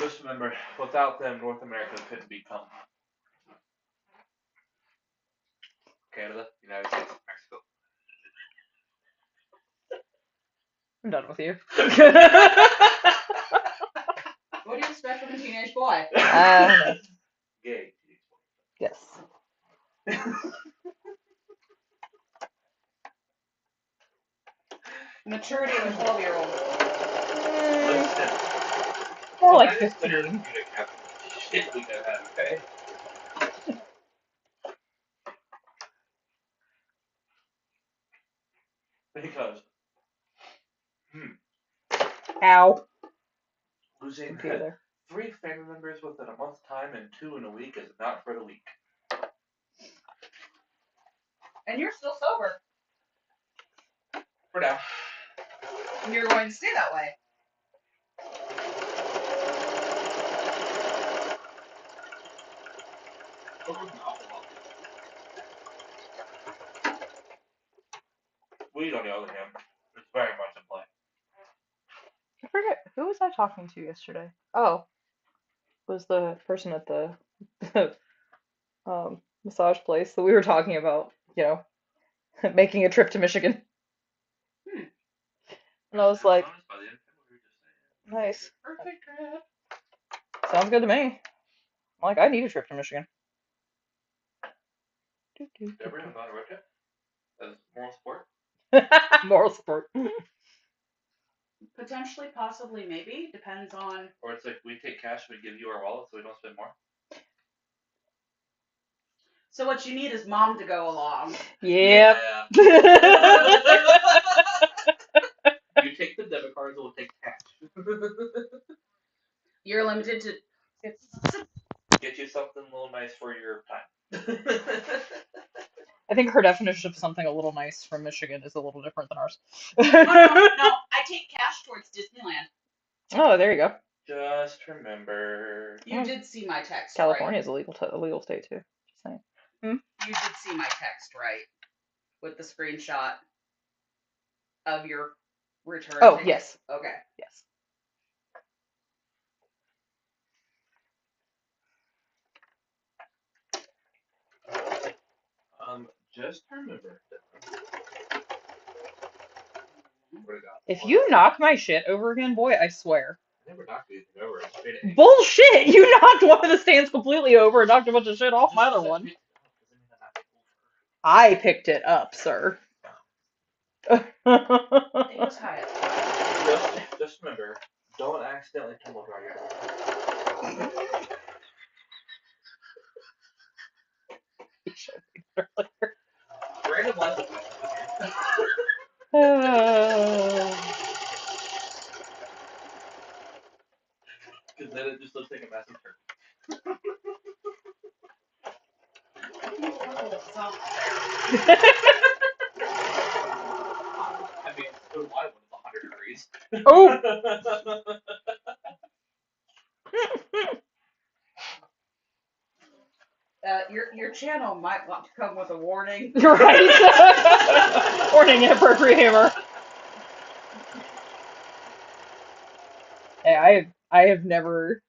Speaker 3: Just remember, without them, North America couldn't become Canada, United States, Mexico.
Speaker 1: I'm done with you.
Speaker 2: What do you expect from a teenage boy?
Speaker 3: Gay.
Speaker 1: Yes.
Speaker 2: Maturity of a 12-year-old.
Speaker 3: Listen.
Speaker 1: More like
Speaker 3: That is
Speaker 1: 15.
Speaker 3: therapeutic after the shit we have had, okay? Because
Speaker 1: Ow.
Speaker 3: losing
Speaker 1: Computer.
Speaker 3: 3 family members within a month's time and 2 in a week is not for the weak.
Speaker 2: And you're still sober.
Speaker 3: For now.
Speaker 2: And you're going to stay that way.
Speaker 3: Weed, on the other hand, is very much in play.
Speaker 1: I forget, who was I talking to yesterday? Oh, was the person at the massage place that we were talking about, making a trip to Michigan. And I was like, nice.
Speaker 2: Perfect trip.
Speaker 1: Sounds good to me. I'm like, I need a trip to Michigan.
Speaker 3: Ever have gone to road trip? As moral support?
Speaker 1: Moral support.
Speaker 2: Potentially, possibly, maybe. Depends on.
Speaker 3: Or it's like we take cash, we give you our wallet so we don't spend more?
Speaker 2: So what you need is mom to go along.
Speaker 1: Yep.
Speaker 3: Yeah. You take the debit cards, we'll take cash.
Speaker 2: You're limited to.
Speaker 3: Get you something a little nice for your time.
Speaker 1: I think her definition of something a little nice from Michigan is a little different than ours.
Speaker 2: Oh, no, I take cash towards Disneyland.
Speaker 1: Oh, there you go.
Speaker 3: Just remember.
Speaker 2: You did see my text,
Speaker 1: California
Speaker 2: right?
Speaker 1: is a legal state too. Just saying.
Speaker 2: You did see my text, right? With the screenshot of your return.
Speaker 1: Oh,
Speaker 2: ticket?
Speaker 1: yes.
Speaker 2: Okay.
Speaker 1: Yes.
Speaker 3: Just remember.
Speaker 1: If you knock my shit over again, boy, I swear.
Speaker 3: I never knocked anything over. I just made it.
Speaker 1: Bullshit! You knocked one of the stands completely over and knocked a bunch of shit off my other one. I picked it up, sir.
Speaker 2: It was high.
Speaker 3: Just remember, don't accidentally tumble dry your Random life because then it just looks like a massive turn. I mean, so do I when it's 100 degrees.
Speaker 1: Oh!
Speaker 2: Your channel might want to come with a warning.
Speaker 1: You're right. Warning, inappropriate humor. Hey, I have never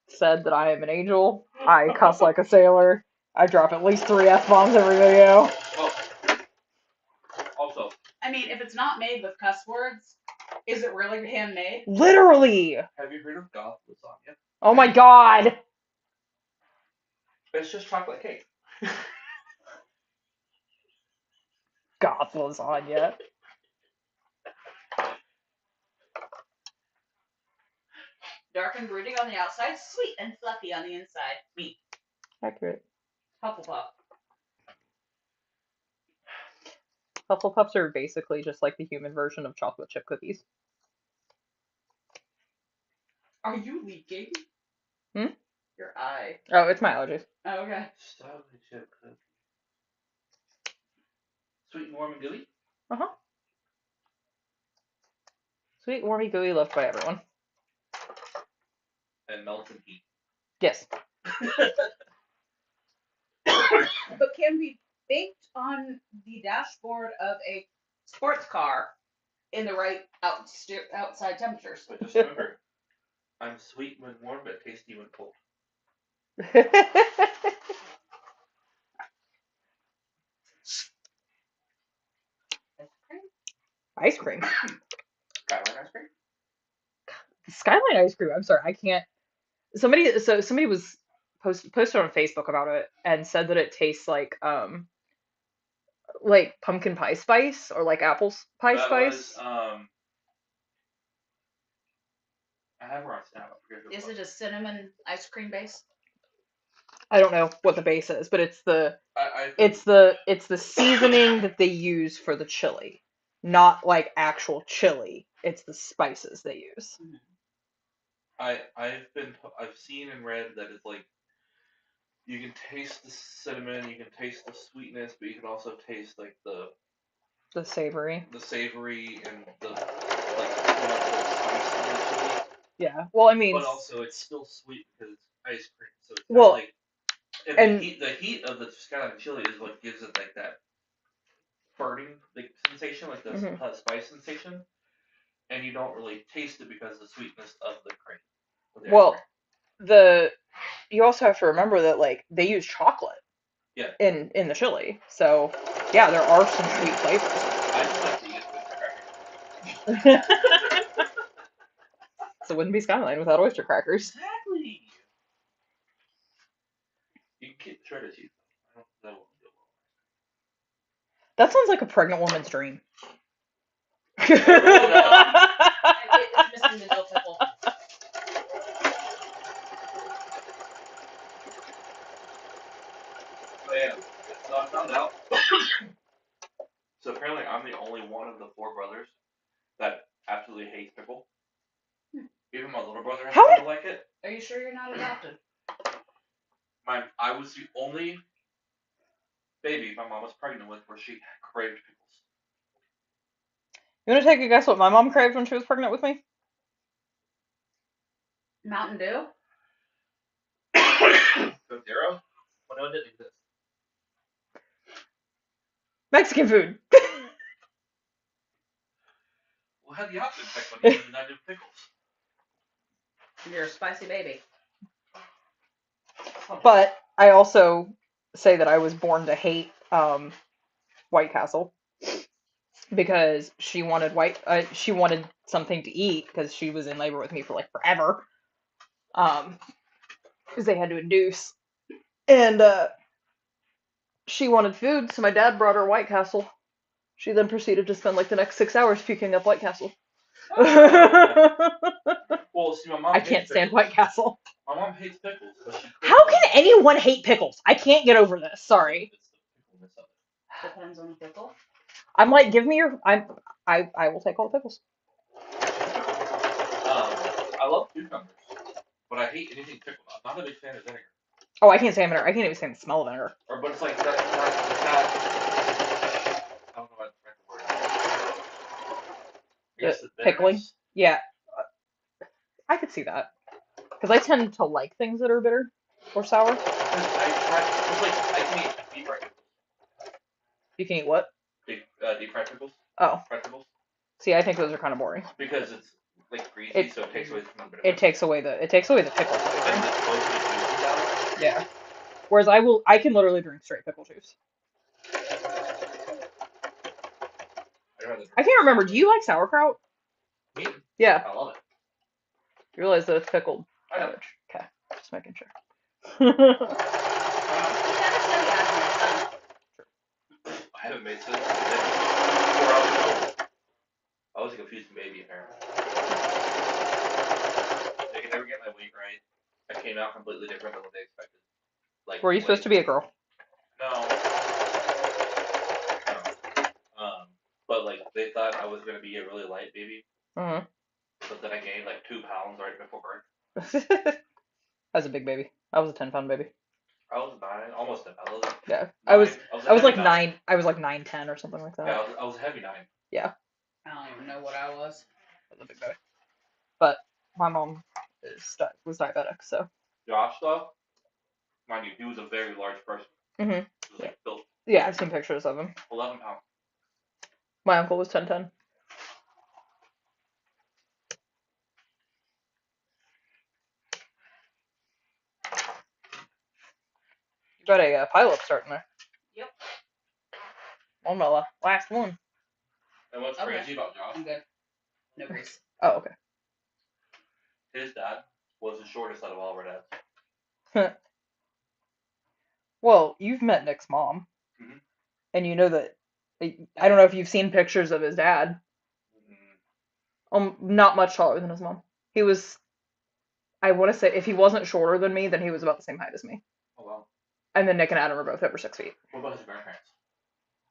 Speaker 1: said that I am an angel. I cuss like a sailor. I drop at least 3 F-bombs every video.
Speaker 3: Oh. Also,
Speaker 2: I mean, if it's not made with cuss words, is it really handmade?
Speaker 1: Literally!
Speaker 3: have you heard of goth lasagna?
Speaker 1: Oh my god!
Speaker 3: It's just chocolate cake.
Speaker 1: Goth lasagna.
Speaker 2: Dark and brooding on the outside, sweet and fluffy on the inside. Me.
Speaker 1: Accurate.
Speaker 2: Hufflepuff.
Speaker 1: Hufflepuffs are basically just like the human version of chocolate chip cookies.
Speaker 2: Are you leaking?
Speaker 1: Hmm?
Speaker 2: Your eye.
Speaker 1: Oh, it's my allergies.
Speaker 2: Oh, okay.
Speaker 3: Chocolate chip cookie. Sweet and warm and gooey.
Speaker 1: Uh-huh. Sweet, warmy, gooey, loved by everyone.
Speaker 3: And melts in heat.
Speaker 1: Yes.
Speaker 2: But can be baked on the dashboard of a sports car in the right outside temperatures.
Speaker 3: But just remember, I'm sweet when warm, but tasty when cold.
Speaker 1: Ice cream.
Speaker 3: Skyline ice cream?
Speaker 1: Skyline ice cream. I'm sorry, I can't. Somebody was posted on Facebook about it and said that it tastes like pumpkin pie spice or like apple pie
Speaker 3: That
Speaker 1: spice.
Speaker 3: was, I have her on Snap. I forget who
Speaker 2: Is
Speaker 3: was.
Speaker 2: it a cinnamon ice cream base?
Speaker 1: I don't know what the base is, but it's the
Speaker 3: I
Speaker 1: it's the seasoning that they use for the chili, not like actual chili. It's the spices they use.
Speaker 3: I've seen and read that it's like you can taste the cinnamon, you can taste the sweetness, but you can also taste like the
Speaker 1: savory.
Speaker 3: savory and the like spice in the chili.
Speaker 1: Yeah. Well, I mean,
Speaker 3: But also it's still sweet because it's ice cream, so it's
Speaker 1: well,
Speaker 3: like
Speaker 1: and
Speaker 3: the heat of the skyline chili is what gives it like that burning like sensation, like the spice sensation, and you don't really taste it because of the sweetness of the cream. Of the ice
Speaker 1: well,
Speaker 3: cream.
Speaker 1: you also have to remember that like they use chocolate.
Speaker 3: Yeah.
Speaker 1: In the chili, so yeah, there are some sweet flavors.
Speaker 3: I just like to eat oyster crackers.
Speaker 1: So it wouldn't be Skyline without oyster crackers.
Speaker 3: Exactly. You can keep shredded cheese. That won't do well.
Speaker 1: That sounds like a pregnant woman's dream.
Speaker 2: It's missing the dill pickle.
Speaker 3: But yeah, so I found out So apparently, I'm the only one of the 4 brothers that absolutely hates pickle. Even my little brother
Speaker 1: How
Speaker 3: happens to like it.
Speaker 2: Are you sure you're not adopted?
Speaker 3: I was the only baby my mom was pregnant with where she craved pickles.
Speaker 1: You want to take a guess what my mom craved when she was pregnant with me?
Speaker 2: Mountain Dew?
Speaker 3: Coke Zero? Well, no, it didn't exist.
Speaker 1: Mexican food.
Speaker 3: Well, I had the option. Heck, but even I did pickles.
Speaker 2: You're a spicy baby.
Speaker 1: But I also say that I was born to hate White Castle because she wanted something to eat because she was in labor with me for like forever. Because they had to induce, and she wanted food, so my dad brought her White Castle. She then proceeded to spend like the next 6 hours puking up White Castle.
Speaker 3: Well, see, my mom
Speaker 1: I
Speaker 3: hates
Speaker 1: can't stand
Speaker 3: pickles.
Speaker 1: White Castle.
Speaker 3: My mom hates pickles, but she
Speaker 1: How
Speaker 3: craves
Speaker 1: can anyone hate pickles? I can't get over this. Sorry.
Speaker 3: It's the pickleness of it.
Speaker 2: Depends on the pickle.
Speaker 1: I'm like, give me your. I will take all the pickles.
Speaker 3: I love cucumbers, but I hate anything pickled. I'm not a big fan of vinegar.
Speaker 1: Oh, I can't stand vinegar. I can't even stand the smell of vinegar.
Speaker 3: But it's like that. I don't know what the word is. I guess the
Speaker 1: Pickling?
Speaker 3: bitterness.
Speaker 1: Yeah, I could see that. Because I tend to like things that are bitter or sour.
Speaker 3: It's like I can eat deep fried pickles.
Speaker 1: You can eat what?
Speaker 3: Deep fried pickles.
Speaker 1: Oh,
Speaker 3: Fried pickles.
Speaker 1: see, I think those are kind of boring.
Speaker 3: Because it's like greasy,
Speaker 1: It-
Speaker 3: so it takes away from the bitter.
Speaker 1: It takes away the pickle
Speaker 3: And
Speaker 1: flavor.
Speaker 3: the totally juices out.
Speaker 1: Yeah. Whereas I can literally drink straight pickle juice.
Speaker 3: I'd rather
Speaker 1: I can't remember. Do you like sauerkraut?
Speaker 3: Me?
Speaker 1: Yeah.
Speaker 3: I love it.
Speaker 1: You realize that it's pickled
Speaker 3: I know.
Speaker 1: cabbage. Okay, just making sure.
Speaker 3: I haven't made sense of it before I was home. I was a confusing baby apparently. They could never get my weight right. I came out completely different than what they expected. Like
Speaker 1: Were you supposed to be a girl?
Speaker 3: No. But like they thought I was gonna be a really light baby,
Speaker 1: Mm-hmm.
Speaker 3: but then I gained like 2 pounds right before birth.
Speaker 1: I was a big baby. I was a 10-pound baby.
Speaker 3: I was 9, almost 10.
Speaker 1: Yeah.
Speaker 3: I was
Speaker 1: I was like
Speaker 3: heavy
Speaker 1: 9. I was like 9, 10 or something like that.
Speaker 3: Yeah, I was a heavy 9.
Speaker 2: I don't even know what I was.
Speaker 1: I was a big baby. But my mom was diabetic, so.
Speaker 3: Josh though, mind you, he was a very large person.
Speaker 1: Mhm.
Speaker 3: He was like built
Speaker 1: Yeah, I've seen pictures of him.
Speaker 3: 11 pounds.
Speaker 1: My uncle was 10-10. You got a pile up starting there.
Speaker 2: Yep.
Speaker 1: On the last one.
Speaker 3: And what's
Speaker 2: Okay.
Speaker 3: crazy about Josh?
Speaker 2: I'm good. No grease.
Speaker 1: Oh, okay.
Speaker 3: His dad was the shortest out of all of our dads.
Speaker 1: Well, you've met Nick's mom,
Speaker 3: Mhm.
Speaker 1: and you know that. I don't know if you've seen pictures of his dad. Not much taller than his mom. He was. I want to say if he wasn't shorter than me, then he was about the same height as me.
Speaker 3: Oh wow.
Speaker 1: And then Nick and Adam are both over 6 feet.
Speaker 3: What about his grandparents?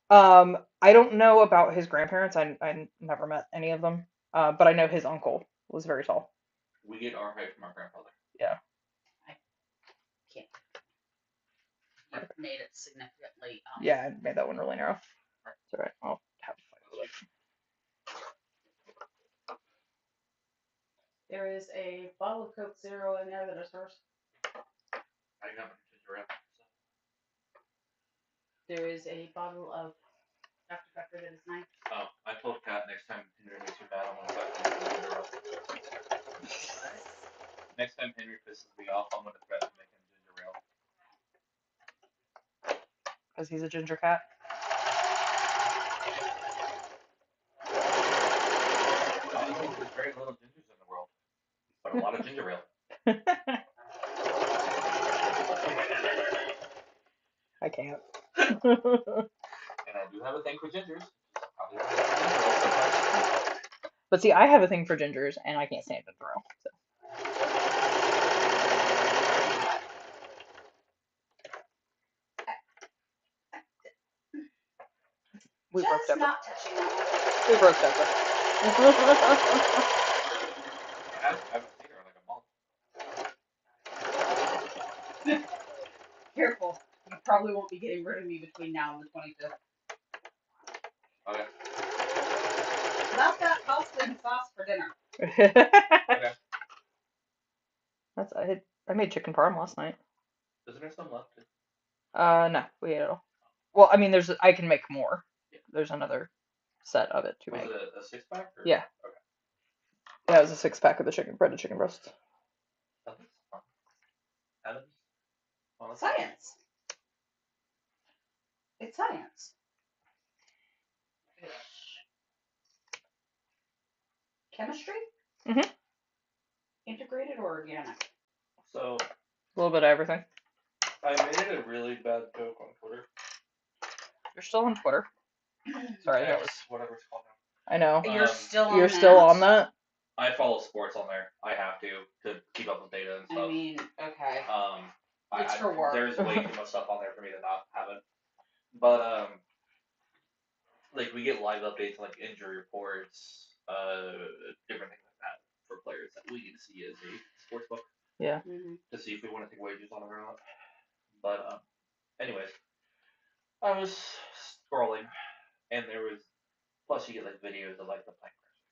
Speaker 1: I don't know about his grandparents. I never met any of them. But I know his uncle was very tall.
Speaker 3: We get our height from our grandfather.
Speaker 2: You made it significantly.
Speaker 1: Yeah, I made that one really narrow. It's alright. I'll have to fight with it.
Speaker 2: There is a bottle of Coke Zero in there that is hers.
Speaker 3: I got my ginger ale.
Speaker 2: There is a bottle of Dr. Pepper that is mine.
Speaker 3: Oh, I told Kat next time Henry makes you mad, I'm gonna threaten him with ginger ale. Next time Henry pisses me off, I'm gonna threaten to make him ginger ale.
Speaker 1: Because he's a ginger cat.
Speaker 3: There's very little gingers in the world, but a lot of ginger ale.
Speaker 1: I can't.
Speaker 3: And I do have a thing for gingers.
Speaker 1: But see, I have a thing for gingers, and I can't stand ginger ale. So. We broke
Speaker 2: Just
Speaker 1: Deborah.
Speaker 2: not touching that
Speaker 1: We broke Deborah.
Speaker 3: I haven't seen her in like a month.
Speaker 2: one. Careful. You probably won't be getting rid of me between now and the 25th.
Speaker 3: Okay.
Speaker 2: Without that pasta and sauce for dinner.
Speaker 3: Okay.
Speaker 1: That's I made chicken parm last night.
Speaker 3: Isn't there some left?
Speaker 1: No, we ate it all. Well, I mean, I can make more.
Speaker 3: Yeah.
Speaker 1: There's another set of it to
Speaker 3: Was
Speaker 1: make.
Speaker 3: it a 6-pack? Or?
Speaker 1: Yeah.
Speaker 3: Okay.
Speaker 1: Yeah, it was a 6-pack of the breaded chicken breasts.
Speaker 3: Nothing's fun. Adams? Well,
Speaker 2: Science. It's science. Chemistry?
Speaker 1: Mhm.
Speaker 2: Integrated or organic?
Speaker 3: So,
Speaker 1: A little bit of everything.
Speaker 3: I made a really bad joke on Twitter.
Speaker 1: You're still on Twitter. Sorry, that was.
Speaker 3: X, whatever it's called now.
Speaker 1: I know.
Speaker 2: You're still on
Speaker 1: You're
Speaker 2: that?
Speaker 1: still on that?
Speaker 3: I follow sports on there. I have to keep up with data and stuff.
Speaker 2: I mean, okay.
Speaker 3: It's
Speaker 2: for work.
Speaker 3: There's way too much stuff on there for me to not have it. But like we get live updates like injury reports, different things like that for players that we need to see as a sports book.
Speaker 1: Yeah.
Speaker 2: Mm-hmm.
Speaker 3: To see if we want to take wages on them or not. But anyways, I was scrolling and there was plus you get like videos of like the plane crash.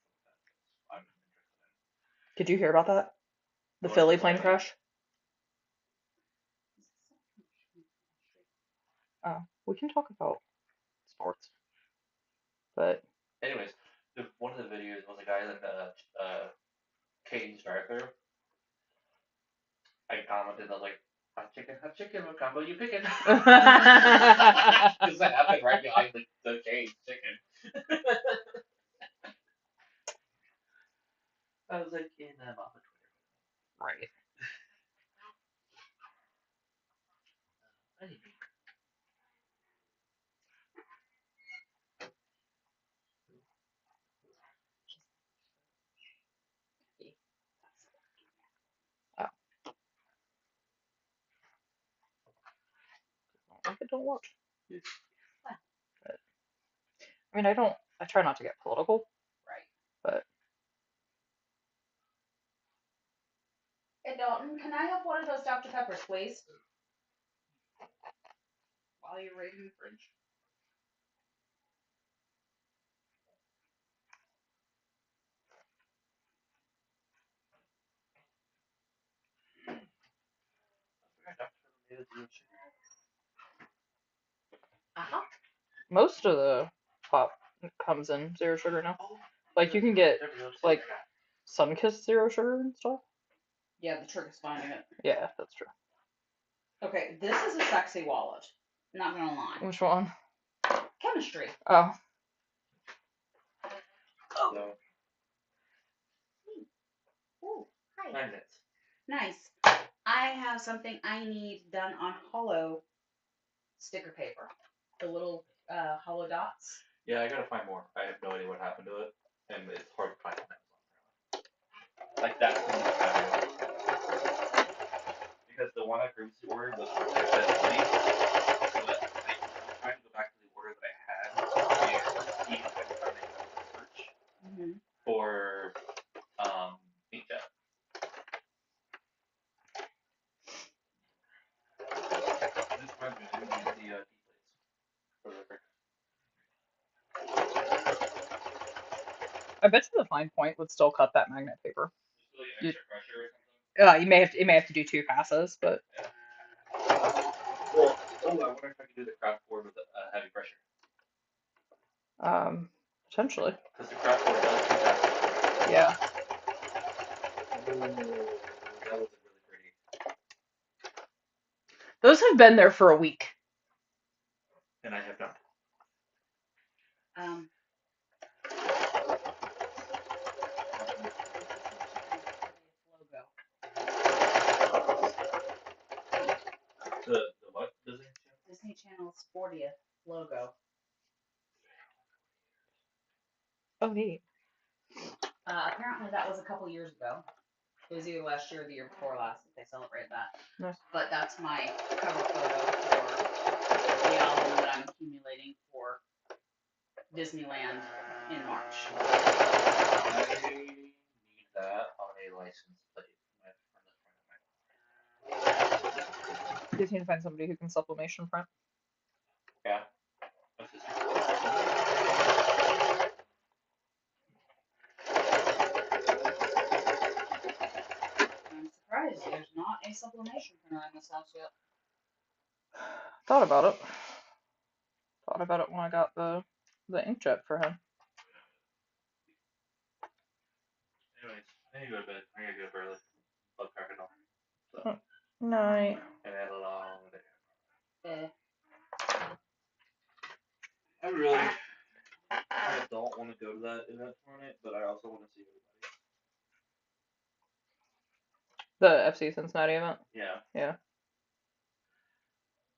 Speaker 3: I'm interested in.
Speaker 1: Did you hear about that? The
Speaker 3: What
Speaker 1: Philly
Speaker 3: is it
Speaker 1: plane
Speaker 3: like?
Speaker 1: crash? We can talk about sports. But
Speaker 3: Anyways, one of the videos was a guy in a cage drive-thru. I commented, I was like, hot chicken, what combo you picking? Because that happened right behind the cage chicken. I was like, I'm off of Twitter.
Speaker 1: right.
Speaker 3: Anyway.
Speaker 1: I don't watch. But, I mean, I try not to get political.
Speaker 2: Right.
Speaker 1: But.
Speaker 2: Hey Dalton, can I have one of those Dr. Peppers, please? While you're raiding the fridge. Uh-huh.
Speaker 1: Most of the pop comes in 0 sugar now. Like you can get like Sunkist 0 sugar and stuff.
Speaker 2: Yeah, the trick is finding it.
Speaker 1: Yeah, that's true.
Speaker 2: Okay, this is a sexy wallet. Not gonna lie.
Speaker 1: Which one?
Speaker 2: Chemistry.
Speaker 1: Oh.
Speaker 3: So,
Speaker 2: Ooh, hi.
Speaker 3: magnets.
Speaker 2: Nice. I have something I need done on hollow sticker paper. The little hollow dots.
Speaker 3: Yeah, I gotta find more. I have no idea what happened to it, and it's hard to find on Amazon. Like that thing is fabulous. Because the one I previously ordered was for 670, so that I'm trying to go back to the order that I had and see if I can find a search for inkjet. This reminds me, I need the D-plates for the printer.
Speaker 1: I bet you the fine point would still cut that magnet paper.
Speaker 3: Just really an extra pressure or something.
Speaker 1: You may have to do 2 passes, but.
Speaker 3: Yeah. Well, I wonder if I could do the craft board with a heavy pressure.
Speaker 1: Potentially.
Speaker 3: Because the craft board does do that.
Speaker 1: Yeah.
Speaker 3: Ooh, that was really pretty.
Speaker 1: Those have been there for a week.
Speaker 3: And I have not.
Speaker 2: Logo.
Speaker 3: The what?
Speaker 2: Disney Channel's 40th logo.
Speaker 1: Oh, neat.
Speaker 2: Apparently that was a couple years ago. It was either last year or the year before last that they celebrated that.
Speaker 1: Nice.
Speaker 2: But that's my cover photo for the album that I'm accumulating for Disneyland in March.
Speaker 3: I need that on a license plate from a friend of
Speaker 1: You just need to find somebody who can sublimation print.
Speaker 3: mine. Yeah. That's just
Speaker 2: I'm surprised there's not a sublimation printer in this house yet.
Speaker 1: Thought about it. Thought about it when I got the inkjet for him.
Speaker 3: anyways, I need to go to bed. I need to go early. Bug cracking on. So
Speaker 1: Night.
Speaker 3: and I had a long day. I don't want to go to that event tomorrow night, but I also want to see everybody.
Speaker 1: The FC Cincinnati event.
Speaker 3: Yeah.
Speaker 1: Yeah.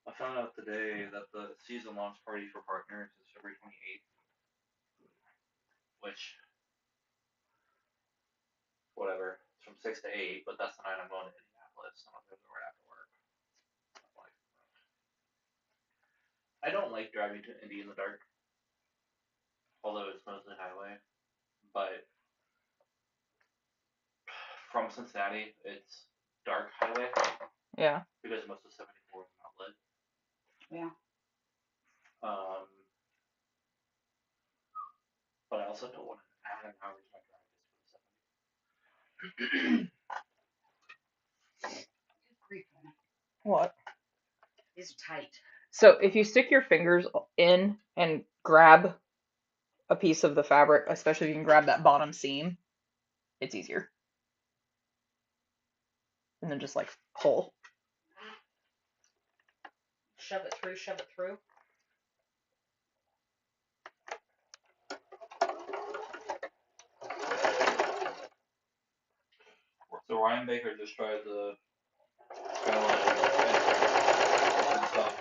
Speaker 3: I found out today that the season launch party for partners is February 28th, which, whatever, it's from 6 to 8, but that's the night I'm going to Indianapolis. I'm going to go right after work. I don't like driving to Indy in the dark, although it's mostly highway, but from Cincinnati, it's dark highway
Speaker 1: Yeah.
Speaker 3: because most of 74 is not lit.
Speaker 2: Yeah.
Speaker 3: But I also don't want to add an hour to my drive just for the 70.
Speaker 2: Good grief, man.
Speaker 1: What?
Speaker 2: These are tight.
Speaker 1: So if you stick your fingers in and grab a piece of the fabric, especially if you can grab that bottom seam, it's easier. And then just like pull.
Speaker 2: Shove it through, shove it through.
Speaker 3: So Ryan Baker just tried the Skyline and stuff.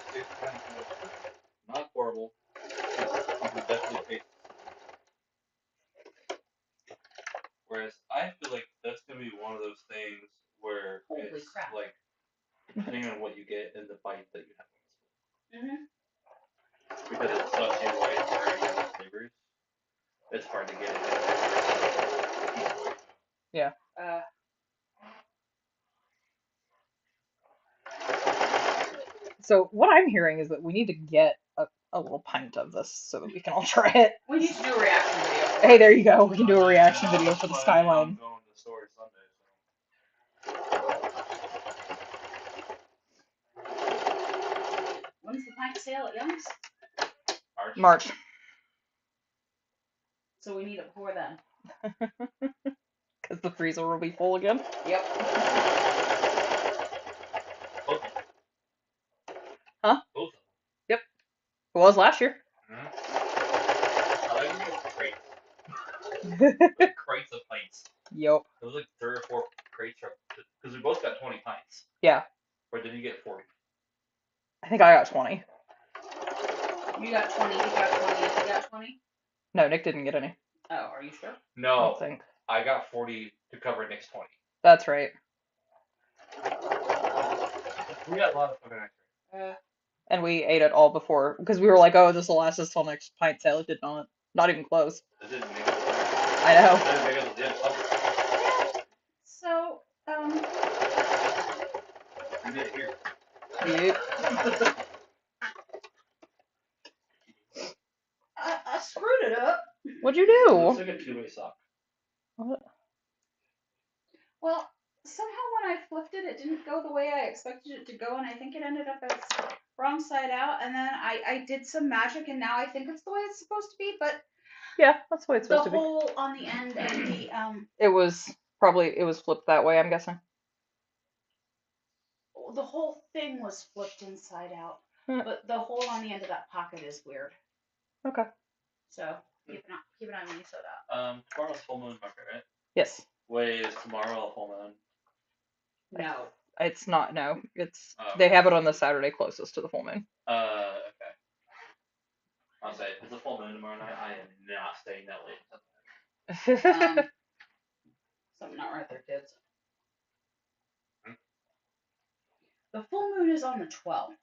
Speaker 3: Not horrible. You can definitely taste. Whereas I feel like that's gonna be one of those things where
Speaker 2: Holy
Speaker 3: it's
Speaker 2: crap.
Speaker 3: like depending on what you get and the bite that you have. Because it's such a wide variety of flavors, it's hard to get it.
Speaker 1: Yeah. So what I'm hearing is that we need to get a little pint of this so that we can all try it.
Speaker 2: We need to do a reaction video.
Speaker 1: Hey, there you go. We can do a reaction video for the Skyline.
Speaker 3: I'm going to the store Sunday, so.
Speaker 2: When's the pint sale at Young's?
Speaker 1: March.
Speaker 2: So we need it before then.
Speaker 1: Because the freezer will be full again.
Speaker 2: Yep.
Speaker 1: Huh?
Speaker 3: Both of them.
Speaker 1: Yep. It was last year.
Speaker 3: I like crates of pints.
Speaker 1: Yep.
Speaker 3: It was like 3 or 4 crates, because we both got 20 pints.
Speaker 1: Yeah.
Speaker 3: Or did you get 40?
Speaker 1: I think I got 20.
Speaker 2: You got 20, you got 20, you got 20?
Speaker 1: No, Nick didn't get any.
Speaker 2: Oh, are you sure?
Speaker 1: I
Speaker 3: No,
Speaker 1: don't think.
Speaker 3: I got 40 to cover Nick's 20.
Speaker 1: That's right.
Speaker 3: We got a lot of fucking extra.
Speaker 1: And we ate it all before, because we were like, oh, this will last us till next pint sale. It did not. Not even close.
Speaker 3: It didn't make it.
Speaker 1: I know.
Speaker 3: It didn't make it to the end of summer.
Speaker 2: So,
Speaker 3: You did it here.
Speaker 1: Yep.
Speaker 2: I screwed it up.
Speaker 1: What'd you
Speaker 3: It
Speaker 1: do?
Speaker 3: looks like a 2-way sock.
Speaker 1: What?
Speaker 2: Well, somehow when I flipped it, it didn't go the way I expected it to go, and I think it ended up as wrong side out, and then I did some magic, and now I think it's the way it's supposed to be, but
Speaker 1: Yeah, that's the way it's
Speaker 2: the
Speaker 1: supposed to be.
Speaker 2: hole on the end and the,
Speaker 1: It was flipped that way, I'm guessing.
Speaker 2: the whole thing was flipped inside out, but the hole on the end of that pocket is weird.
Speaker 1: Okay.
Speaker 2: So, keep an eye on me so that.
Speaker 3: Tomorrow's full moon market, right?
Speaker 1: Yes.
Speaker 3: Wait, is tomorrow a full moon?
Speaker 2: No.
Speaker 1: It's not, no. It's
Speaker 3: Oh,
Speaker 1: They
Speaker 3: okay.
Speaker 1: have it on the Saturday closest to the full moon.
Speaker 3: Okay. I'll say, if it's a full moon tomorrow night, I am not staying that late.
Speaker 2: Something not right there, kids.
Speaker 3: Hmm?
Speaker 2: The full moon is on the 12th.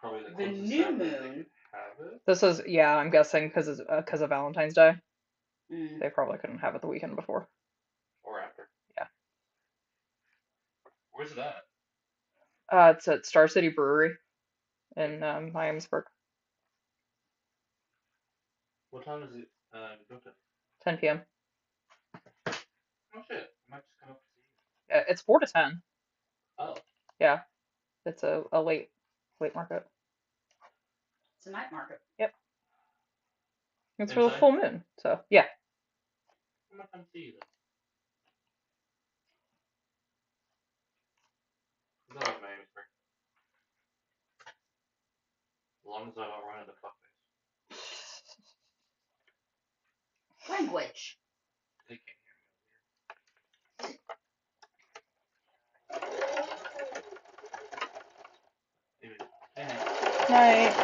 Speaker 3: Probably the
Speaker 2: The
Speaker 3: closest
Speaker 2: new
Speaker 3: Saturday they
Speaker 2: moon.
Speaker 3: could have it.
Speaker 1: This is, yeah, I'm guessing because of Valentine's Day.
Speaker 2: Mm.
Speaker 1: They probably couldn't have it the weekend before.
Speaker 3: Or after.
Speaker 1: Yeah.
Speaker 3: Where's it at?
Speaker 1: It's at Star City Brewery in Miamisburg,
Speaker 3: What time is it go to?
Speaker 1: 10 p.m.
Speaker 3: Oh shit. I might just come up to see
Speaker 1: It's 4 to 10.
Speaker 3: you. Oh.
Speaker 1: Yeah, it's a late market.
Speaker 2: It's a night market.
Speaker 1: Yep. It's for the
Speaker 3: Inside?
Speaker 1: full moon, so yeah.
Speaker 3: I might come see you then. I like Miamisburg. As long as I don't run into fuckface.
Speaker 2: Language.
Speaker 3: They can't hear me. Hey,
Speaker 1: Night.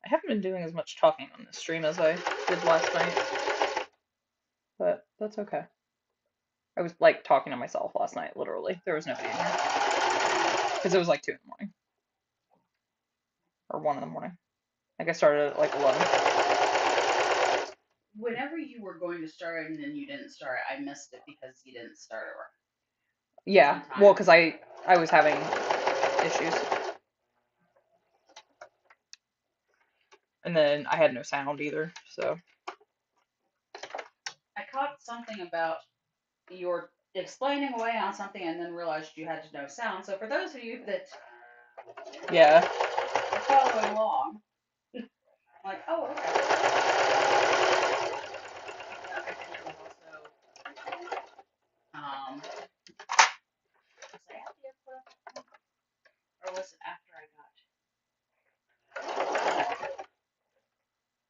Speaker 1: I haven't been doing as much talking on this stream as I did last night, but that's okay. I was like talking to myself last night, literally. There was nobody in here because it was like 2 in the morning or 1 in the morning. Like I started at like 11.
Speaker 2: Whenever you were going to start and then you didn't start, I missed it because you didn't start
Speaker 1: Yeah,
Speaker 2: on
Speaker 1: well,
Speaker 2: time.
Speaker 1: because I was having issues, and then I had no sound either. So
Speaker 2: I caught something about your explaining away on something and then realized you had to know sound. So for those of you that
Speaker 1: yeah.
Speaker 2: are following along, I'm like, oh, okay. Yeah, I think it was also, was I at the airport? Or was it after I got?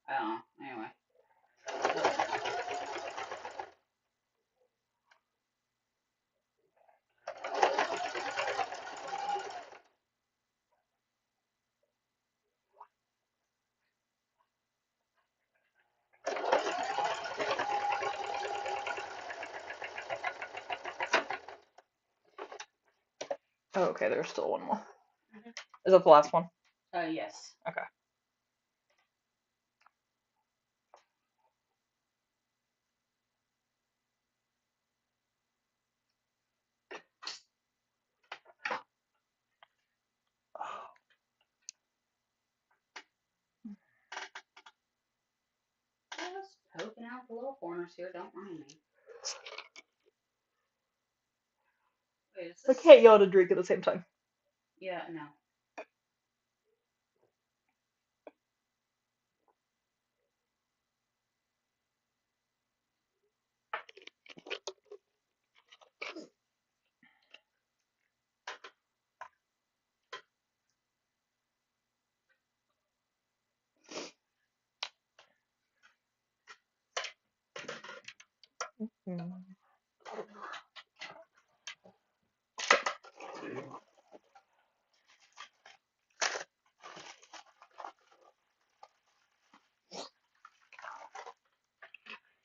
Speaker 2: I don't know. Anyway.
Speaker 1: Oh, okay. There's still one more. Is that the last one?
Speaker 2: Yes.
Speaker 1: Okay.
Speaker 2: Just poking out the little corners here. Don't mind me. Wait, is
Speaker 1: I
Speaker 2: this?
Speaker 1: can't yell and drink at the same time.
Speaker 2: Yeah, no.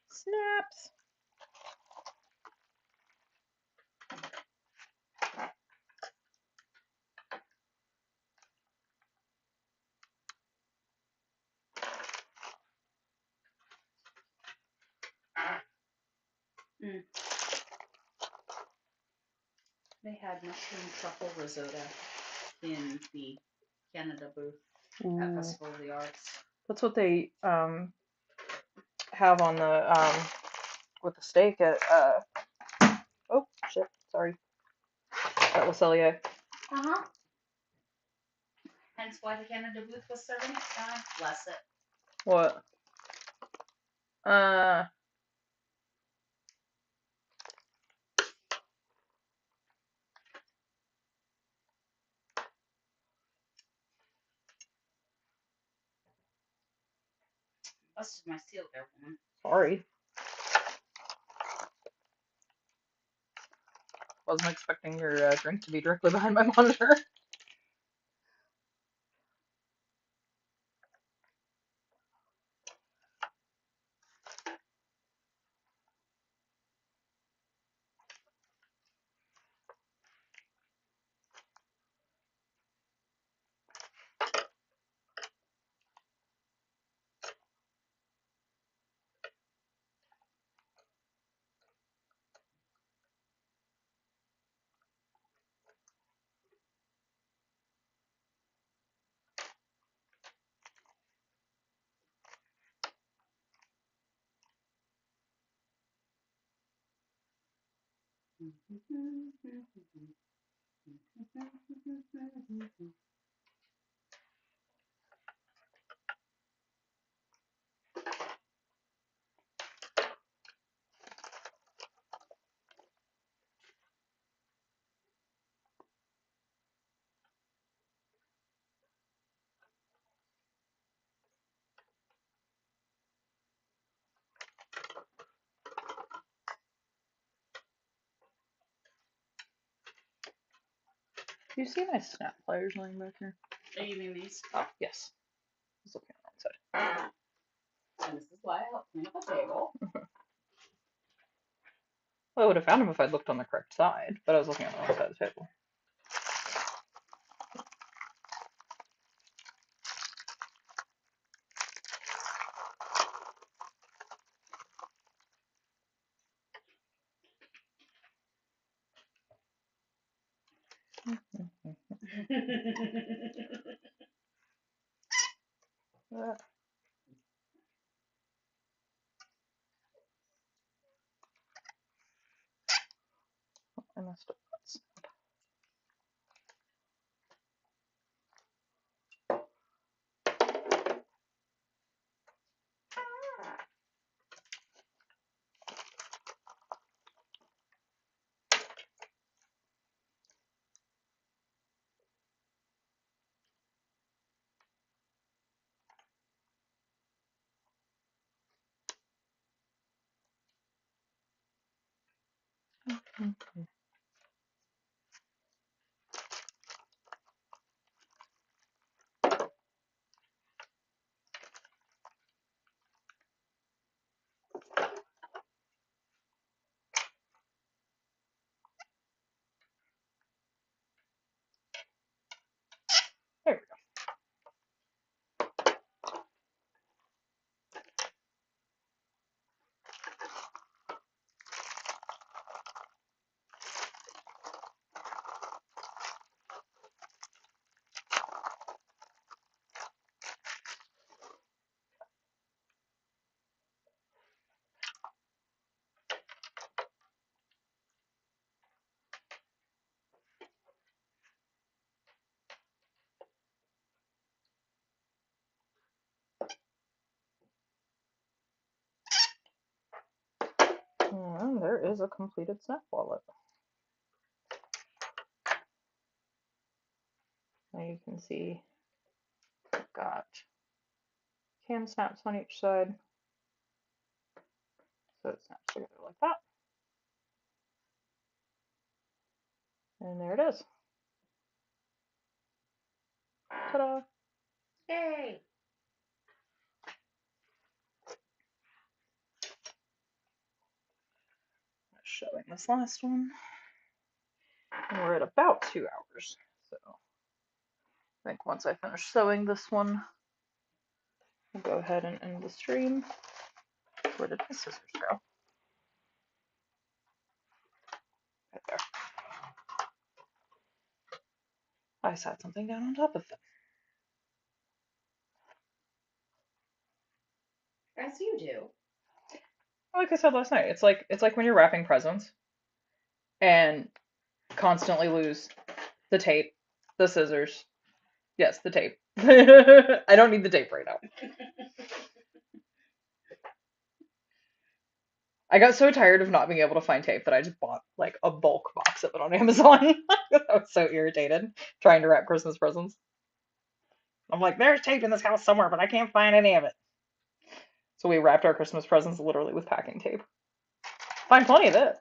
Speaker 1: Snaps.
Speaker 2: Mm. They had mushroom truffle risotto in the Canada booth at
Speaker 1: Ooh.
Speaker 2: Festival of the Arts.
Speaker 1: That's what they have on the with the steak at oh shit, sorry. At Le Cellier.
Speaker 2: Uh-huh. Hence why the Canada booth was serving it. God bless it.
Speaker 1: What?
Speaker 2: Busted my seal there, woman.
Speaker 1: Sorry. Wasn't expecting your drink to be directly behind my monitor. Do you see my snap pliers laying back here?
Speaker 2: Oh, you mean these?
Speaker 1: Oh, yes. I was looking on the wrong side.
Speaker 2: And this is why I helped clean up the table.
Speaker 1: Well, I would have found them if I'd looked on the correct side, but I was looking on the wrong side of the table. I messed up. There we go. And there is a completed snap wallet. Now you can see I've got cam snaps on each side. So it snaps together like that. And there it is. Ta-da!
Speaker 2: Yay!
Speaker 1: Showing this last one. And we're at about 2 hours. So I think once I finish sewing this one, we'll go ahead and end the stream. Where did my scissors go? Right there. I sat something down on top of them.
Speaker 2: As you do.
Speaker 1: Like I said last night, it's like when you're wrapping presents and constantly lose the tape, the scissors. Yes, the tape. I don't need the tape right now. I got so tired of not being able to find tape that I just bought like a bulk box of it on Amazon. I was so irritated trying to wrap Christmas presents. I'm like, there's tape in this house somewhere, but I can't find any of it. So we wrapped our Christmas presents literally with packing tape. Find plenty of it.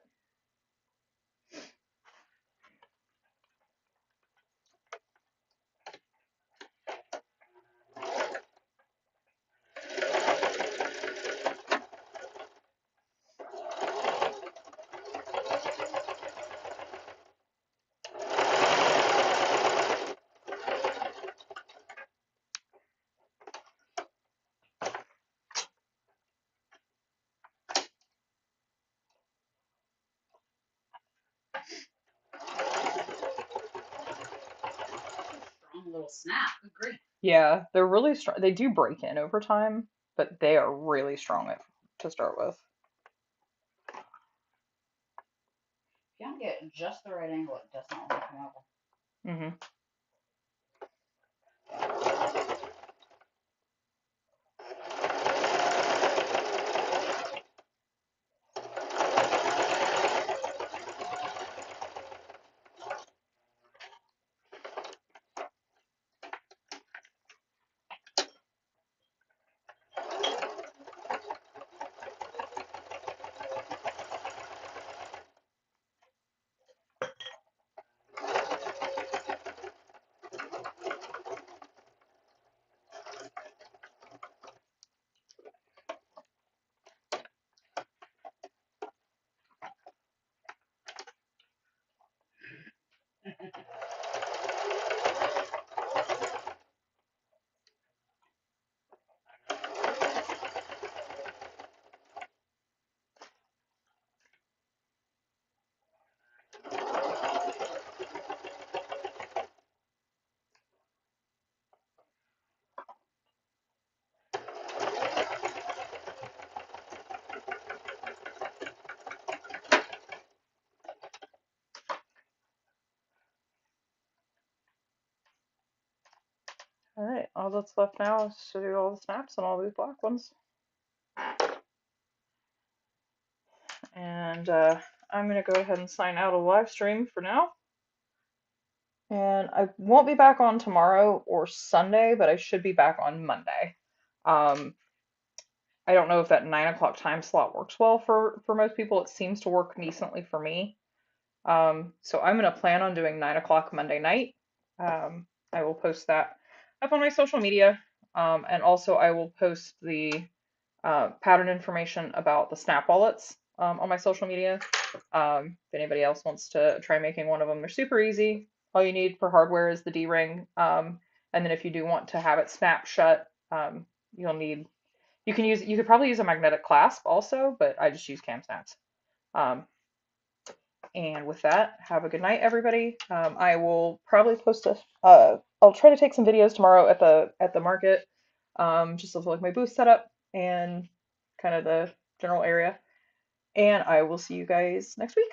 Speaker 2: little snap. Good grief.
Speaker 1: Yeah, they're really strong. They do break in over time, but they are really strong to start with.
Speaker 2: If you don't get just the right angle, it does not want to come over.
Speaker 1: Hmm. All right, all that's left now is to do all the snaps on all these black ones. And I'm going to go ahead and sign out of live stream for now. And I won't be back on tomorrow or Sunday, but I should be back on Monday. I don't know if that 9 o'clock time slot works well for most people. It seems to work decently for me. So I'm going to plan on doing 9 o'clock Monday night. I will post that up on my social media. And also I will post the pattern information about the snap wallets on my social media. If anybody else wants to try making one of them, they're super easy. All you need for hardware is the D-ring. And then if you do want to have it snap shut, you could probably use a magnetic clasp also, but I just use cam snaps. And with that, have a good night, everybody. I will probably post I'll try to take some videos tomorrow at the market, just of like my booth setup and kind of the general area. And I will see you guys next week.